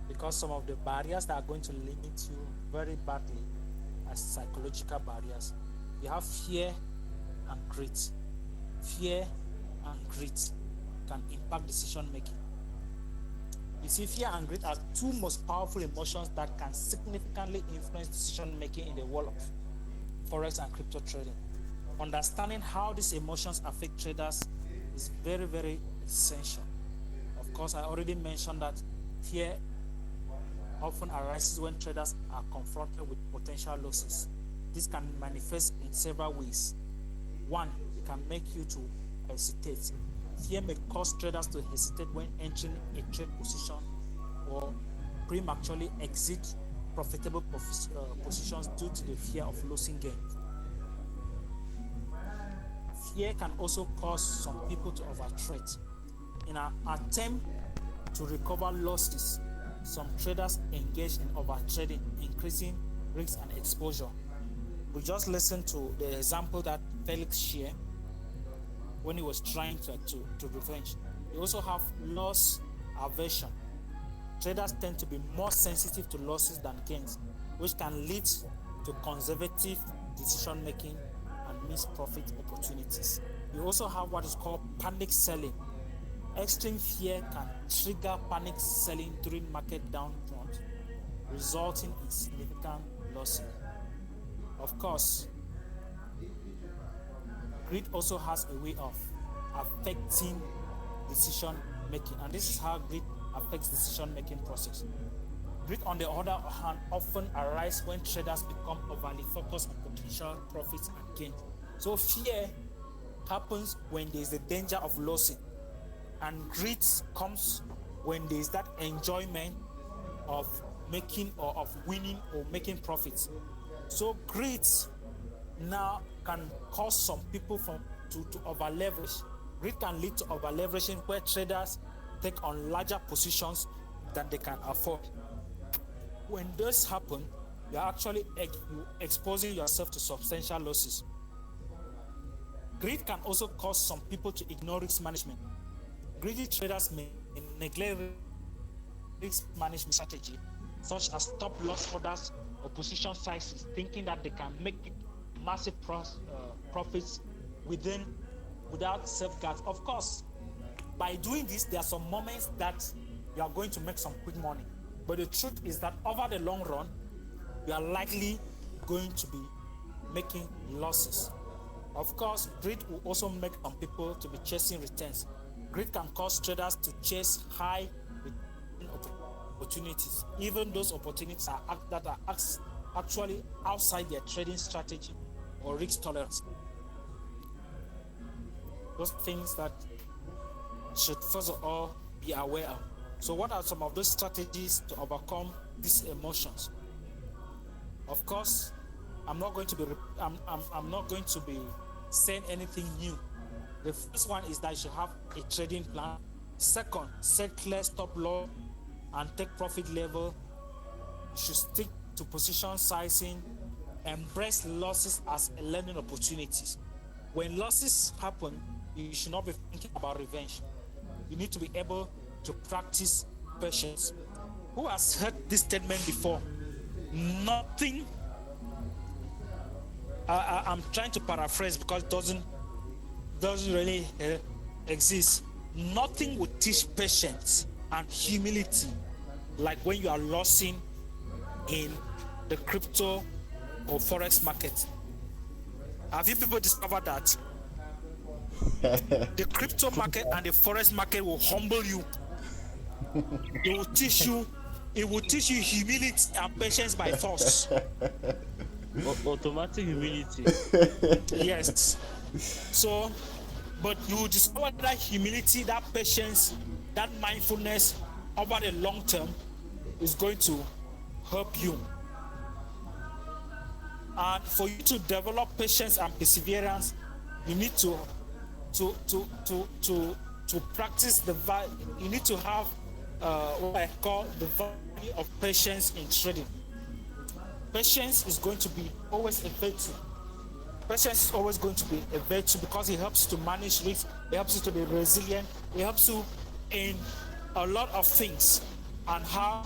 Because some of the barriers that are going to limit you very badly as psychological barriers, you have fear and greed. Fear and greed can impact decision making. You see, fear and greed are two most powerful emotions that can significantly influence decision making in the world of forex and crypto trading. Understanding how these emotions affect traders is very, very essential. Of course, I already mentioned that fear often arises when traders are confronted with potential losses. This can manifest in several ways. One, it can make you to hesitate. Fear may cause traders to hesitate when entering a trade position or prematurely exit profitable positions due to the fear of losing gains. Fear can also cause some people to overtrade. In an attempt to recover losses, some traders engage in overtrading, increasing risk and exposure. We just listened to the example that Felix shared when he was trying to revenge. You also have loss aversion. Traders tend to be more sensitive to losses than gains, which can lead to conservative decision making and missed profit opportunities. You also have what is called panic selling. Extreme fear can trigger panic selling during market downturns, resulting in significant losses. Of course, greed also has a way of affecting decision making, and this is how greed affects decision making process. Greed, on the other hand, often arises when traders become overly focused on potential profits and gains. So fear happens when there is a danger of losing, and greed comes when there is that enjoyment of making or of winning or making profits. So greed now can cause some people to over leverage. Greed can lead to over leveraging, where traders take on larger positions than they can afford. When this happens, you're actually exposing yourself to substantial losses. Greed can also cause some people to ignore risk management. Greedy traders may neglect risk management strategy, such as stop loss orders or position sizes, thinking that they can make massive profits without safeguards. Of course, by doing this, there are some moments that you are going to make some quick money. But the truth is that over the long run, you are likely going to be making losses. Of course, greed will also make some people to be chasing returns. Greed can cause traders to chase high return opportunities, even those opportunities that are actually outside their trading strategy or risk tolerance. Those things that should first of all be aware of. So what are some of those strategies to overcome these emotions? Of course, I'm not going to be saying anything new. The first one is that you should have a trading plan. Second, set clear stop loss and take profit level. You should stick to position sizing. Embrace losses as learning opportunities. When losses happen, you should not be thinking about revenge. You need to be able to practice patience. Who has heard this statement before? Nothing. I'm trying to paraphrase because it doesn't really exist. Nothing will teach patience and humility like when you are losing in the crypto or forex market. Have you people discovered that? The crypto market and the forex market will humble you. It will teach you humility and patience by force. Automatic humility. Yes. So, but you will discover that humility, that patience, that mindfulness over the long term is going to help you. And for you to develop patience and perseverance, you need to practice you need to have what I call the value of patience in trading. Patience is going to be always a virtue. Patience is always going to be a virtue because it helps you to manage risk, it helps you to be resilient, it helps you in a lot of things and how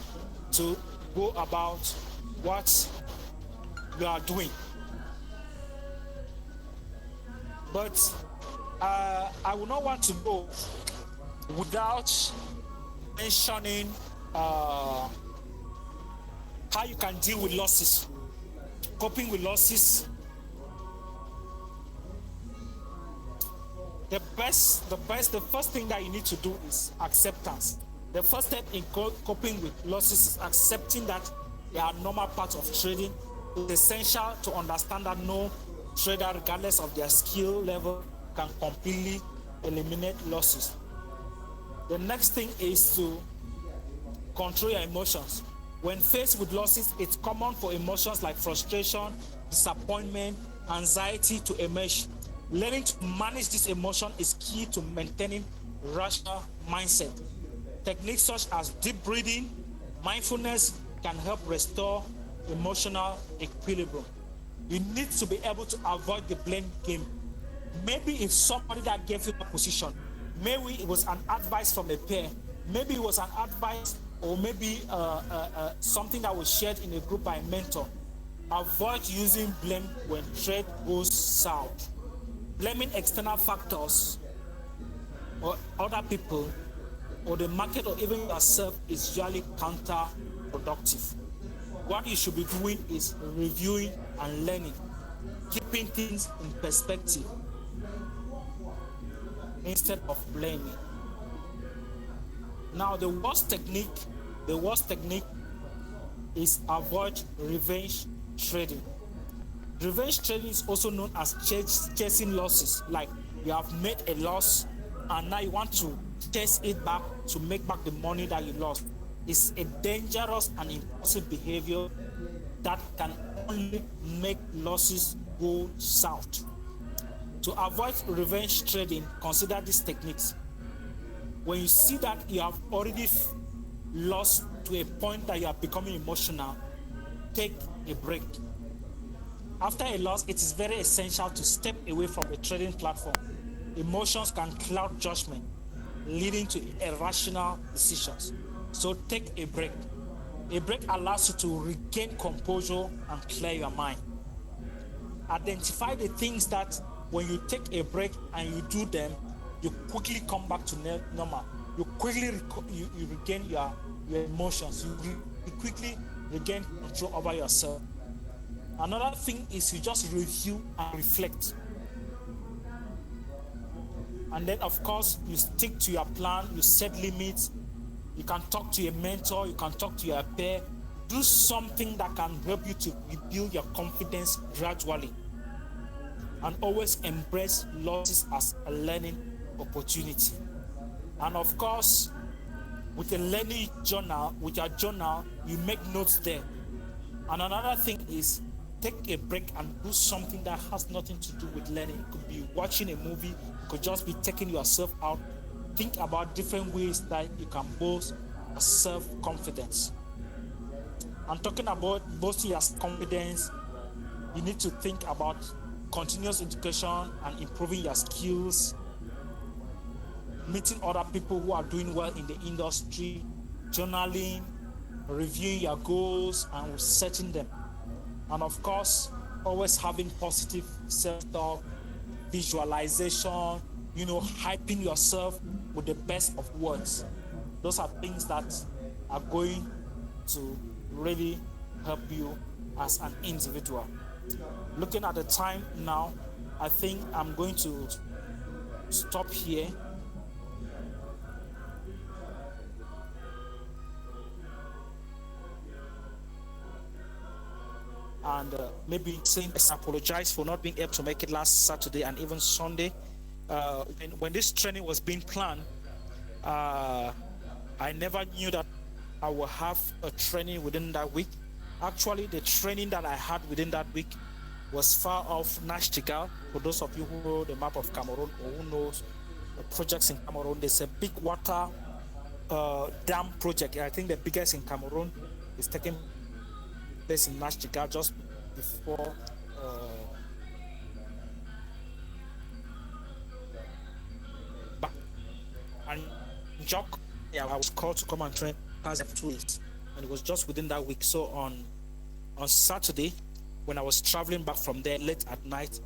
to go about what you are doing. But I would not want to go without mentioning how you can deal with losses, coping with losses. The first thing that you need to do is acceptance. The first step in coping with losses is accepting that they are normal parts of trading. It's essential to understand that no trader, regardless of their skill level, can completely eliminate losses. The next thing is to control your emotions. When faced with losses, it's common for emotions like frustration, disappointment, anxiety to emerge. Learning to manage this emotion is key to maintaining rational mindset. Techniques such as deep breathing, mindfulness can help restore emotional equilibrium. You need to be able to avoid the blame game. Maybe it's somebody that gave you a position. Maybe it was an advice from a peer. Maybe it was an advice or maybe something that was shared in a group by a mentor. Avoid using blame when trade goes south. Blaming external factors or other people or the market or even yourself is usually counterproductive. What you should be doing is reviewing and learning, keeping things in perspective instead of blaming. Now, the worst technique is avoid revenge trading. Revenge trading is also known as chasing losses. Like you have made a loss and now you want to chase it back to make back the money that you lost. It's a dangerous and impulsive behavior that can only make losses go south. To avoid revenge trading, consider these techniques. When you see that you have already lost to a point that you are becoming emotional, take a break. After a loss, it is very essential to step away from the trading platform. Emotions can cloud judgment, leading to irrational decisions. So take a break. A break allows you to regain composure and clear your mind. Identify the things that when you take a break and you do them, you quickly come back to normal. You quickly you regain your emotions. You quickly regain control over yourself. Another thing is you just review and reflect. And then, of course, you stick to your plan, you set limits. You can talk to a mentor, you can talk to your peer. Do something that can help you to rebuild your confidence gradually. And always embrace losses as a learning opportunity. And of course, with a learning journal, with your journal, you make notes there. And another thing is take a break and do something that has nothing to do with learning. It could be watching a movie, it could just be taking yourself out. Think about different ways that you can boost your self-confidence. I'm talking about boosting your confidence. You need to think about continuous education and improving your skills, meeting other people who are doing well in the industry, journaling, reviewing your goals, and setting them. And of course, always having positive self-talk, visualization, hyping yourself with the best of words. Those are things that are going to really help you as an individual. Looking at the time now, I think I'm going to stop here. And maybe saying I apologize for not being able to make it last Saturday and even Sunday. When this training was being planned, uh, I never knew that I will have a training within that week. Actually, the training that I had within that week was far off Nashtigal. For those of you who know the map of Cameroon or who knows the projects in Cameroon, there's a big water dam project. I think the biggest in Cameroon is taking place in Nashtigal just before and Jock. Yeah, I was called to come and train class of 2 weeks, and it was just within that week. So on Saturday, when I was traveling back from there late at night,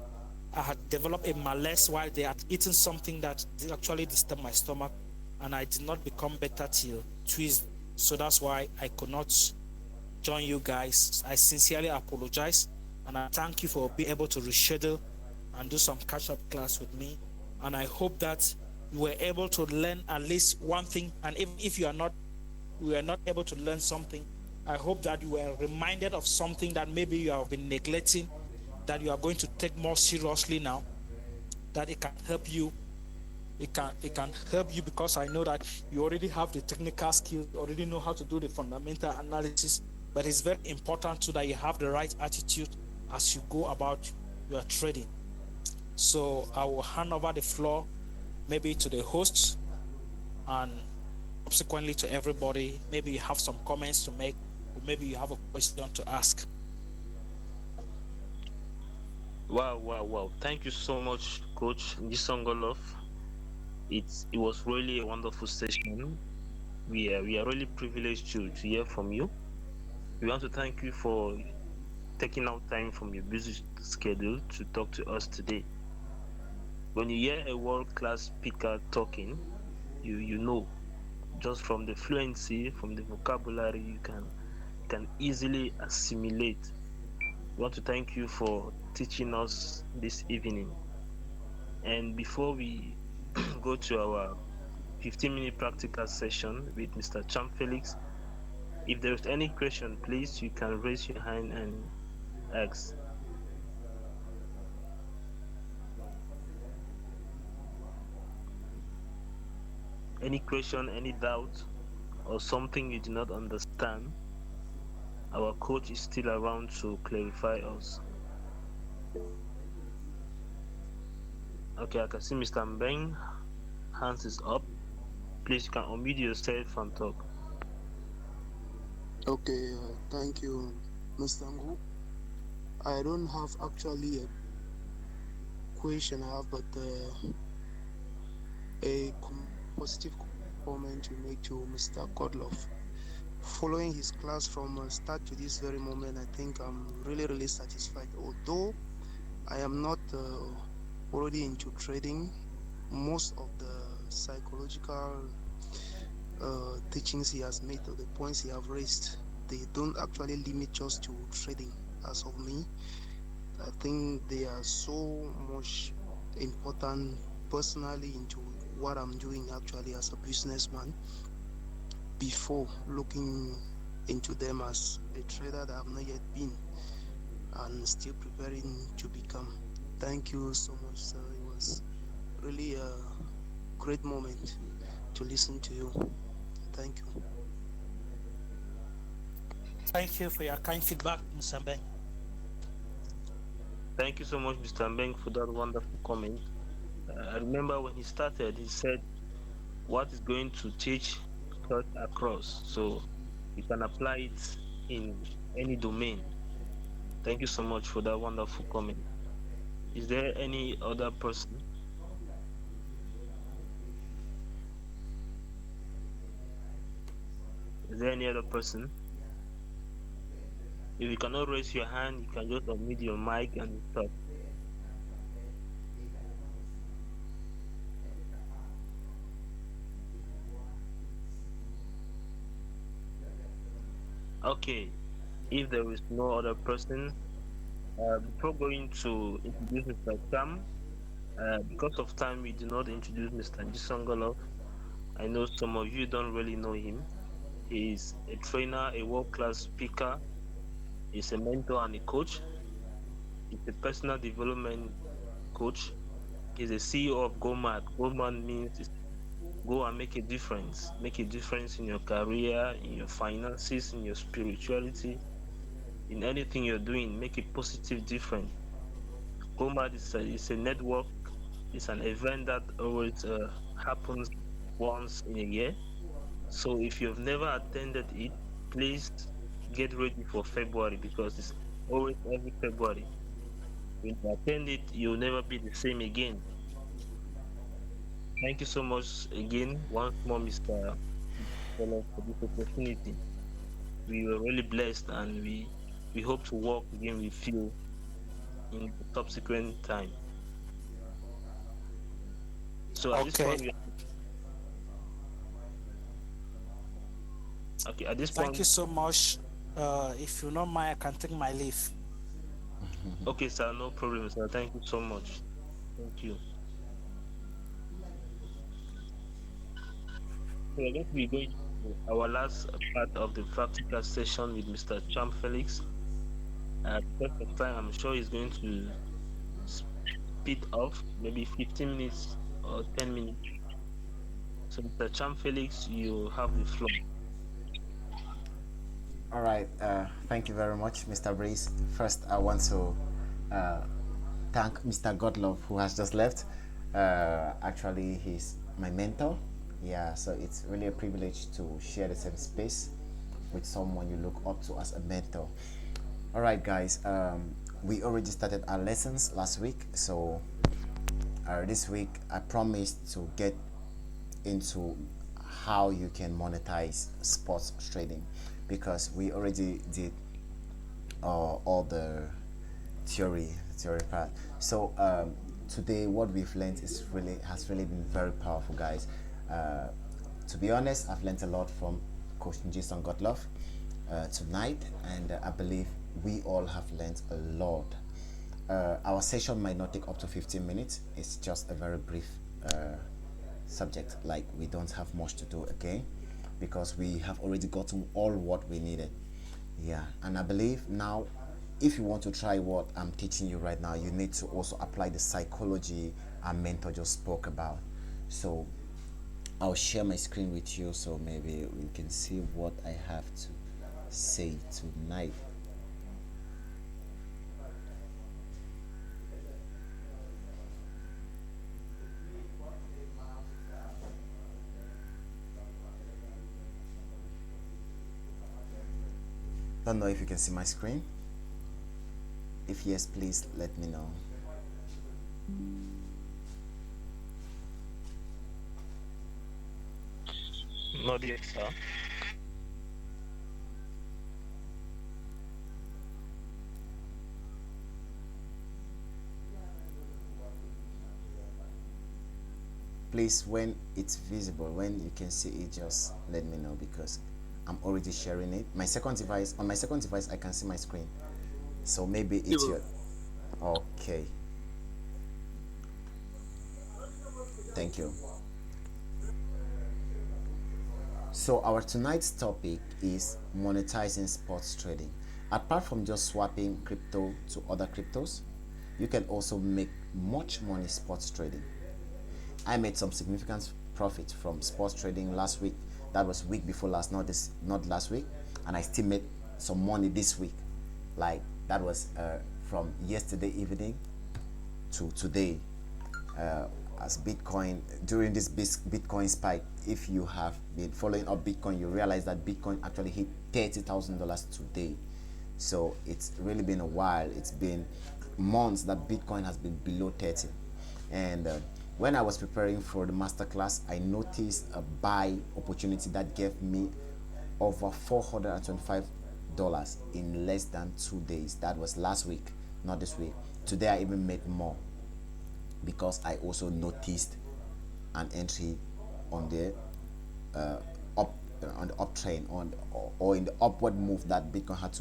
I had developed a malaise while they had eaten something that actually disturbed my stomach, and I did not become better till Tuesday. So that's why I could not join you guys. I sincerely apologize, and I thank you for being able to reschedule and do some catch-up class with me. And I hope that you were able to learn at least one thing. And even if you were not able to learn something, I hope that you were reminded of something that maybe you have been neglecting, that you are going to take more seriously now, that it can help you. It can help you because I know that you already have the technical skills, you already know how to do the fundamental analysis, but it's very important too that you have the right attitude as you go about your trading. So I will hand over the floor maybe to the hosts and subsequently to everybody. Maybe you have some comments to make, or maybe you have a question to ask. Wow. Thank you so much, Coach Nisongolov. It was really a wonderful session. We are really privileged to hear from you. We want to thank you for taking out time from your busy schedule to talk to us today. When you hear a world-class speaker talking, you know just from the fluency, from the vocabulary, you can easily assimilate. We want to thank you for teaching us this evening. And before we go to our 15-minute practical session with Mr. Champ Felix, if there is any question, please you can raise your hand and ask. Any question, any doubt, or something you do not understand, our coach is still around to clarify us. Okay, I can see Mr. Mbeng, hands is up. Please you can unmute yourself and talk. Okay, thank you, Mr. Ngu. I don't have actually a question I have, but a positive comment to make to Mr. Kodlov. Following his class from start to this very moment, I think I'm really satisfied. Although I am not already into trading, most of the psychological teachings he has made or the points he have raised, they don't actually limit just to trading. As of me, I think they are so much important personally into what I'm doing actually as a businessman before looking into them as a trader that I've not yet been and still preparing to become. Thank you so much, sir. It was really a great moment to listen to you. Thank you. Thank you for your kind feedback, Mr. Ben. Thank you so much, Mr. Mbeng, for that wonderful comment. I remember when he started, he said, what is going to teach cut across? So you can apply it in any domain. Thank you so much for that wonderful comment. Is there any other person? there any other person? If you cannot raise your hand, you can just unmute your mic and talk. Okay, if there is no other person, before going to introduce Mr. Cham, because of time, we do not introduce Mr. Jisongolov. I know some of you don't really know him. He's a trainer, a world-class speaker, he's a mentor and a coach. He's a personal development coach. He's a CEO of GoMad. GoMad means go and make a difference. Make a difference in your career, in your finances, in your spirituality, in anything you're doing. Make a positive difference. GoMad is a network. It's an event that always happens once in a year. So if you've never attended it, please get ready for February because it's always every February. When you attend it, you'll never be the same again. Thank you so much again, once more, Mr. Fellow, for this opportunity. We were really blessed and we hope to work again with you in the subsequent time. So at this Okay. point, okay, at this Thank point, you so much. If you don't mind, I can take my leave. okay, sir, no problem, sir. Thank you so much. Thank you. So we're going to be going to our last part of the practical session with Mr. Champ Felix. Because of time, I'm sure he's going to speed off maybe 15 minutes or 10 minutes. So, Mr. Champ Felix, you have the floor. All right. Thank you very much, Mr. Breeze. First, I want to uh, thank Mr. Godlove, who has just left. Actually, he's my mentor. Yeah, so it's really a privilege to share the same space with someone you look up to as a mentor. All right, guys. We already started our lessons last week, so this week I promised to get into how you can monetize sports trading because we already did all the theory part. So today what we've learned is really has really been very powerful, guys. To be honest, I've learned a lot from Coach Jason Gottloff tonight, and I believe we all have learned a lot. Our session might not take up to 15 minutes. It's just a very brief subject, like we don't have much to do again because we have already gotten all what we needed. Yeah, and I believe now if you want to try what I'm teaching you right now, you need to also apply the psychology our mentor just spoke about. So I'll share my screen with you so maybe we can see what I have to say tonight. Don't know if you can see my screen. If yes, please let me know. Not yet, sir. Please, when it's visible, when you can see it, just let me know because I'm already sharing it. My second device, on my second device, I can see my screen. So maybe it's your. Okay. Thank you. So our tonight's topic is monetizing sports trading. Apart from just swapping crypto to other cryptos, you can also make much money sports trading. I made some significant profit from sports trading last week. That was week before last, not last week, and I still made some money this week. Like that was from yesterday evening to today. As Bitcoin during this Bitcoin spike, if you have been following up Bitcoin, you realize that Bitcoin actually hit $30,000 today. So it's really been a while. It's been months that Bitcoin has been below 30. And when I was preparing for the masterclass, I noticed a buy opportunity that gave me over $425 in less than 2 days. That was last week, not this week. Today I even made more because I also noticed an entry on the up on the uptrend or in the upward move that Bitcoin had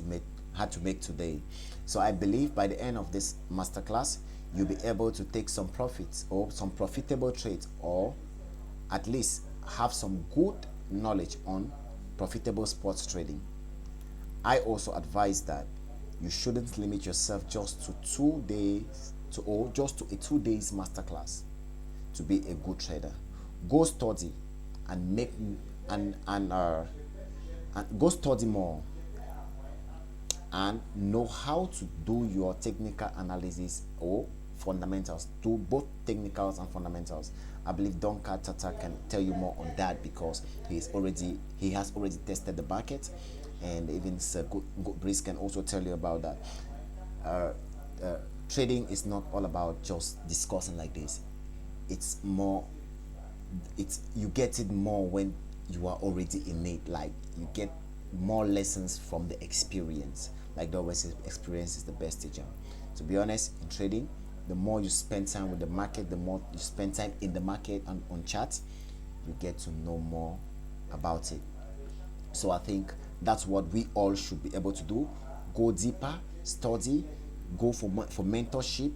to make today. So I believe by the end of this masterclass, you'll be able to take some profits or some profitable trades, or at least have some good knowledge on profitable sports trading. I also advise that you shouldn't limit yourself just to 2 days or just to a 2 days masterclass to be a good trader. Go study and make and go study more and know how to do your technical analysis or fundamentals. Do both technicals and fundamentals. I believe Don Tata can tell you more on that because he has already tested the market, and even Sir Brice can also tell you about that. Trading is not all about just discussing like this. It's more, you get it more when you are already in it. Like, you get more lessons from the experience. Like they always say, experience is the best teacher. To be honest, in trading, the more you spend time with the market, the more you spend time in the market and on charts, you get to know more about it. So I think that's what we all should be able to do. Go deeper, study, go for mentorship,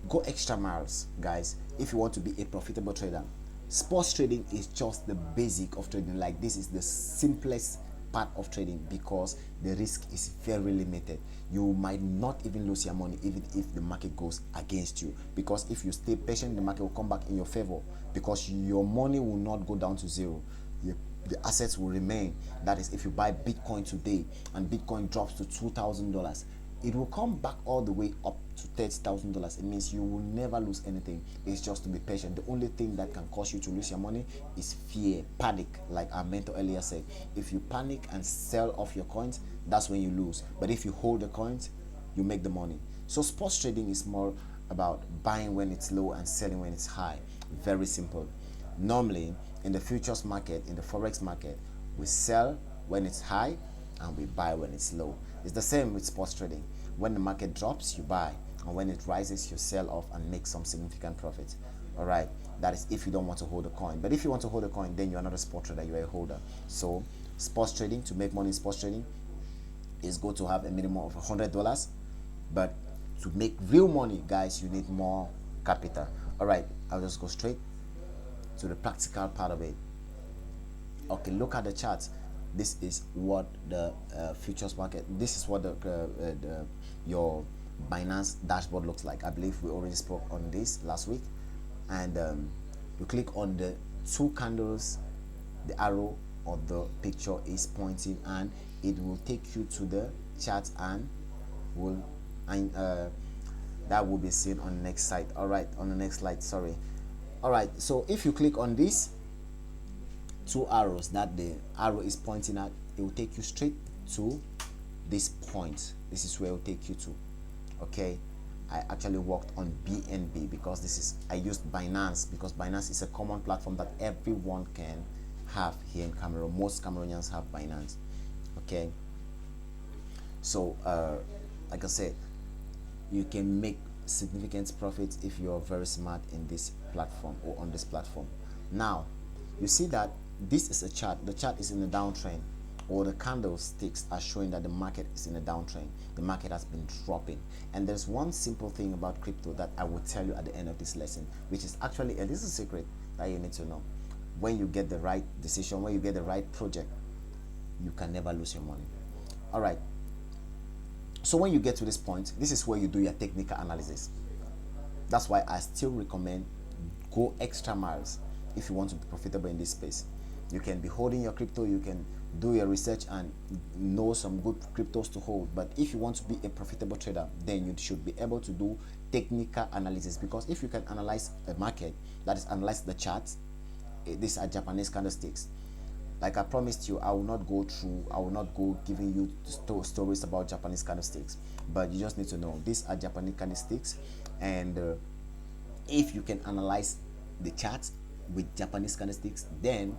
go extra miles, guys, if you want to be a profitable trader. Sports trading is just the basic of trading. Like, this is the simplest part of trading because the risk is very limited. You might not even lose your money even if the market goes against you, because if you stay patient, the market will come back in your favor because your money will not go down to zero. The assets will remain. That is, if you buy Bitcoin today and Bitcoin drops to $2,000, it will come back all the way up to $30,000. It means you will never lose anything. It's just to be patient. The only thing that can cause you to lose your money is fear, panic, like our mentor earlier said. If you panic and sell off your coins, that's when you lose. But if you hold the coins, you make the money. So sports trading is more about buying when it's low and selling when it's high. Very simple. Normally, in the futures market, in the forex market, we sell when it's high and we buy when it's low. It's the same with sports trading. When the market drops, you buy, and when it rises, you sell off and make some significant profit. All right, that is if you don't want to hold a coin. But if you want to hold a coin, then you're not a sport trader, you're a holder. So sports trading, to make money in sports trading, is good to have a minimum of $100. But to make real money, guys, you need more capital. All right, I'll just go straight to the practical part of it. Okay, look at the charts. This is what the futures market, this is what your Binance dashboard looks like. I believe we already spoke on this last week. And you click on the two candles, the arrow or the picture is pointing, and it will take you to the chart and that will be seen on the next slide. All right, on the next slide, sorry. All right, so if you click on these two arrows that the arrow is pointing at, it will take you straight to this point. This is where it will take you to. Okay, I actually worked on BNB because I used Binance because Binance is a common platform that everyone can have here in Cameroon. Most Cameroonians have Binance. Okay, so like I said, you can make significant profits if you're very smart in this platform or on this platform. Now you see that this is a chart. The chart is in a downtrend, or the candlesticks are showing that the market is in a downtrend. The market has been dropping. And there's one simple thing about crypto that I will tell you at the end of this lesson, which is actually this is a secret that you need to know. When you get the right decision, when you get the right project, you can never lose your money. All right, so when you get to this point, this is where you do your technical analysis. That's why I still recommend go extra miles if you want to be profitable in this space. You can be holding your crypto, you can do your research and know some good cryptos to hold. But if you want to be a profitable trader, then you should be able to do technical analysis, because if you can analyze a market, that is analyze the charts, these are Japanese candlesticks. Like I promised you, I will not go giving you stories about Japanese candlesticks, but you just need to know these are Japanese candlesticks. And if you can analyze the charts with Japanese candlesticks, then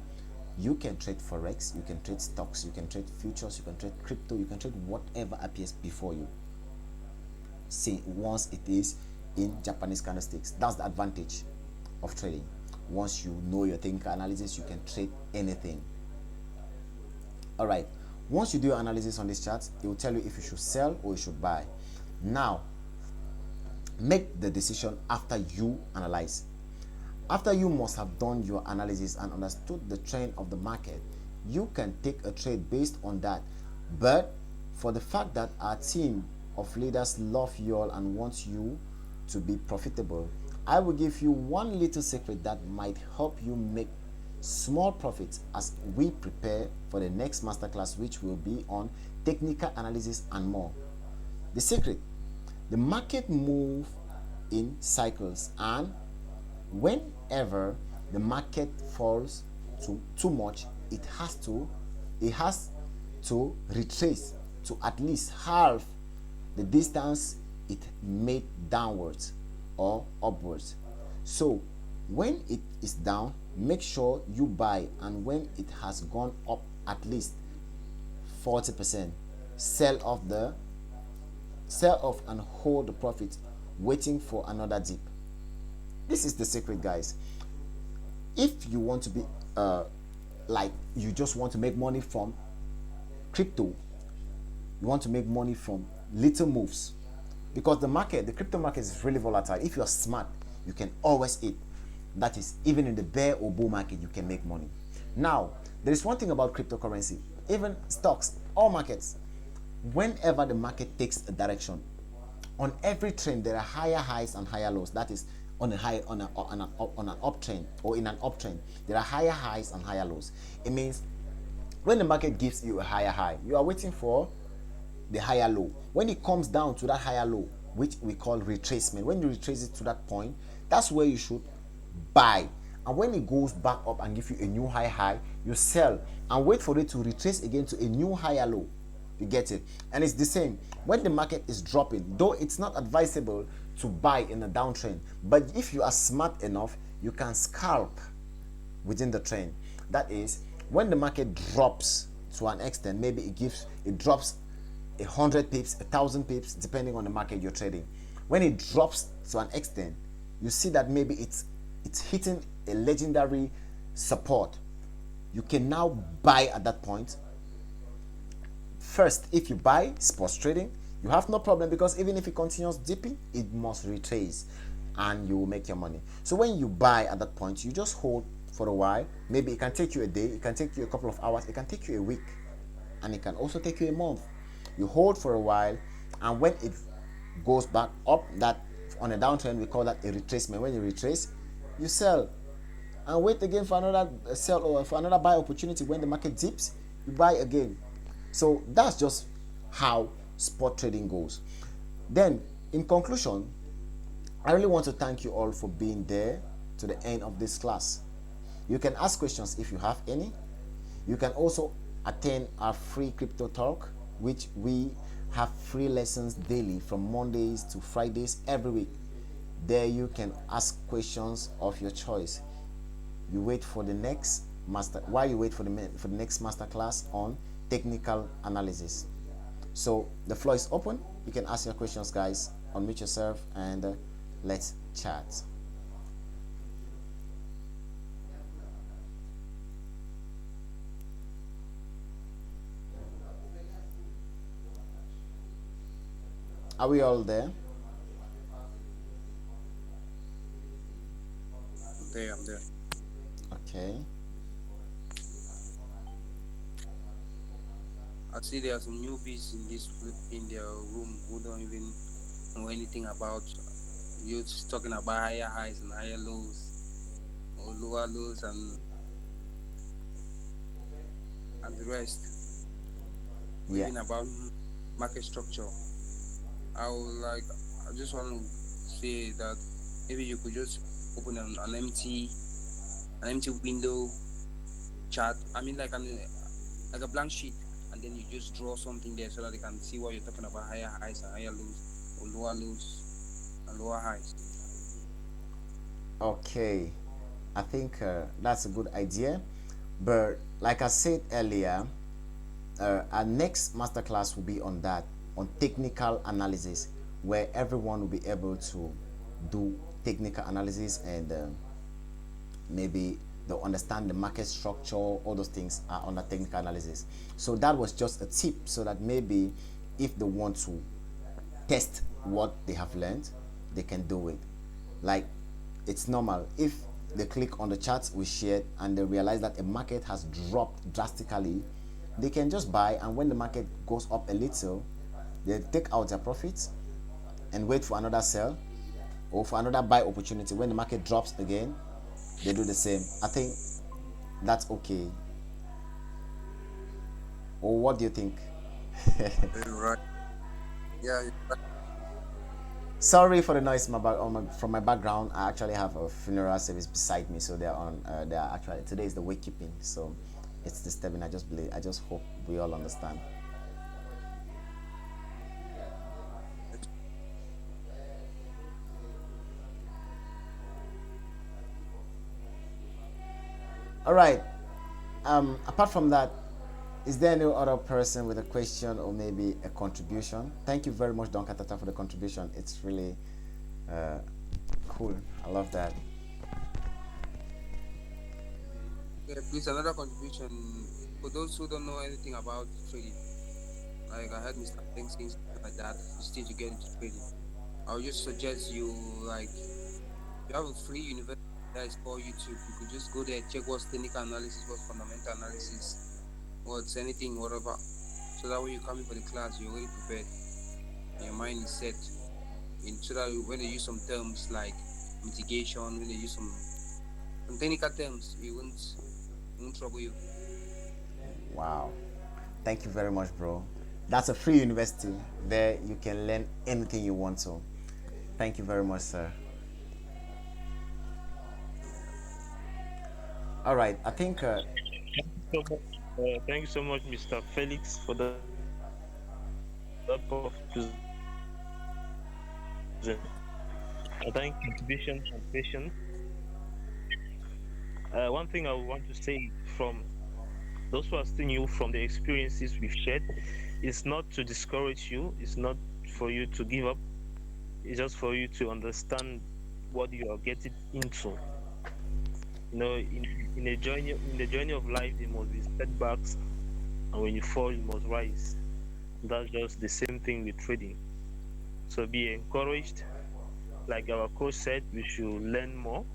You can trade forex, you can trade stocks, you can trade futures, you can trade crypto, you can trade whatever appears before you. See, once it is in Japanese candlesticks, that's the advantage of trading. Once you know your technical analysis, you can trade anything. All right, once you do your analysis on this chart, it will tell you if you should sell or you should buy. Now make the decision after you analyze. After you must have done your analysis and understood the trend of the market, you can take a trade based on that. But for the fact that our team of leaders love you all and want you to be profitable, I will give you one little secret that might help you make small profits as we prepare for the next masterclass, which will be on technical analysis and more. The secret: the market moves in cycles, and whenever the market falls too much, it has to retrace to at least half the distance it made downwards or upwards. So when it is down, make sure you buy, and when it has gone up at least 40%, sell off and hold the profit, waiting for another dip. This is the secret, guys. If you want to be like you just want to make money from crypto, you want to make money from little moves, because the crypto market is really volatile. If you're smart, you can always eat. That is, even in the bear or bull market, you can make money. Now, there is one thing about cryptocurrency, even stocks, all markets. Whenever the market takes a direction, on every trend there are higher highs and higher lows. That is, on an uptrend or in an uptrend, there are higher highs and higher lows. It means when the market gives you a higher high, you are waiting for the higher low. When it comes down to that higher low, which we call retracement, when you retrace it to that point, that's where you should buy. And when it goes back up and give you a new high, you sell and wait for it to retrace again to a new higher low. You get it? And it's the same when the market is dropping, though it's not advisable to buy in a downtrend, but if you are smart enough, you can scalp within the trend. That is, when the market drops to an extent, maybe it drops 100 pips, 1,000 pips, depending on the market you're trading. When it drops to an extent, you see that maybe it's hitting a legendary support. You can now buy at that point. First, if you buy sports trading, you have no problem, because even if it continues dipping, it must retrace and you will make your money. So when you buy at that point, you just hold for a while. Maybe it can take you a day, it can take you a couple of hours, it can take you a week, and it can also take you a month. You hold for a while, and when it goes back up, that on a downtrend we call that a retracement. When you retrace, you sell and wait again for another sell or for another buy opportunity. When the market dips, you buy again. So that's just how spot trading goes. Then, in conclusion, I really want to thank you all for being there to the end of this class. You can ask questions if you have any. You can also attend our free crypto talk, which we have free lessons daily from Mondays to Fridays every week. There you can ask questions of your choice. You wait for the next while you wait for the next master class on technical analysis. So the floor is open. You can ask your questions, guys. Unmute yourself and let's chat. Are we all there? I'm there. Okay. I see there are some newbies in their room who don't even know anything about you. Just talking about higher highs and higher lows, or lower lows and the rest. Yeah. Even about market structure. I just want to say that maybe you could just open an empty window chart. I mean, like a blank sheet, and then you just draw something there so that they can see what you're talking about: higher highs and higher lows, or lower lows and lower highs. Okay, I think that's a good idea. But like I said earlier, our next masterclass will be on that, on technical analysis, where everyone will be able to do technical analysis and maybe they'll understand the market structure. All those things are under technical analysis. So that was just a tip, so that maybe if they want to test what they have learned, they can do it. Like, it's normal if they click on the charts we shared and they realize that a market has dropped drastically, they can just buy, and when the market goes up a little, they take out their profits and wait for another sell or for another buy opportunity. When the market drops again, they do the same. I think that's okay. Or what do you think? You're right. Yeah, you're right. Sorry for the noise from my background. I actually have a funeral service beside me, so they're on. They are actually, today is the wake keeping, so it's disturbing. I just hope we all understand. All right. Apart from that, is there any other person with a question or maybe a contribution? Thank you very much, Don Katata, for the contribution. It's really uh, cool. I love that. Yeah, please, another contribution for those who don't know anything about trading. Like I heard Mr. Peng saying something like that, you still to get into trading. I would just suggest you, like, you have a free university that is called YouTube. You could just go there, check what's technical analysis, what's fundamental analysis, what's anything, whatever. So that when you come in for the class, you're already prepared and your mind is set. In so that when they use some terms like mitigation, when they use some technical terms, it won't trouble you. Wow. Thank you very much, bro. That's a free university. There you can learn anything you want to. Thank you very much, sir. All right. I think So much, thank you so much, Mr. Felix, for that presentation. I thank contribution and patience. One thing I want to say from those who are still new from the experiences we've shared is not to discourage you, it's not for you to give up, it's just for you to understand what you are getting into. You know, in the journey of life, there must be setbacks, and when you fall, you must rise. That's just the same thing with trading. So be encouraged. Like our coach said, we should learn more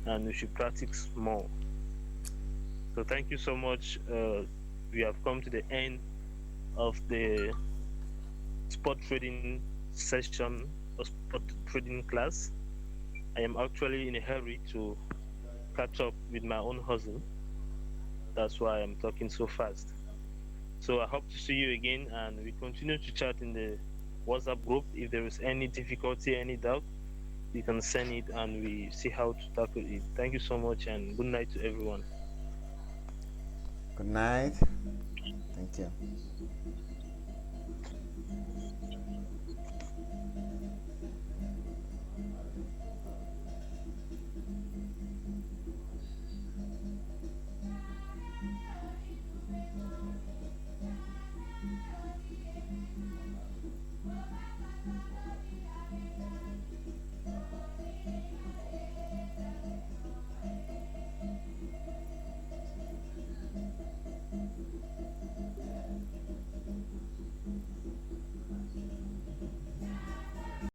and we should practice more. So thank you so much. We have come to the end of the spot trading session or spot trading class. I am actually in a hurry to catch up with my own hustle. That's why I'm talking so fast. So I hope to see you again, and we continue to chat in the WhatsApp group. If there is any difficulty, any doubt, you can send it and we see how to tackle it. Thank you so much, and good night to everyone. good night. Thank you.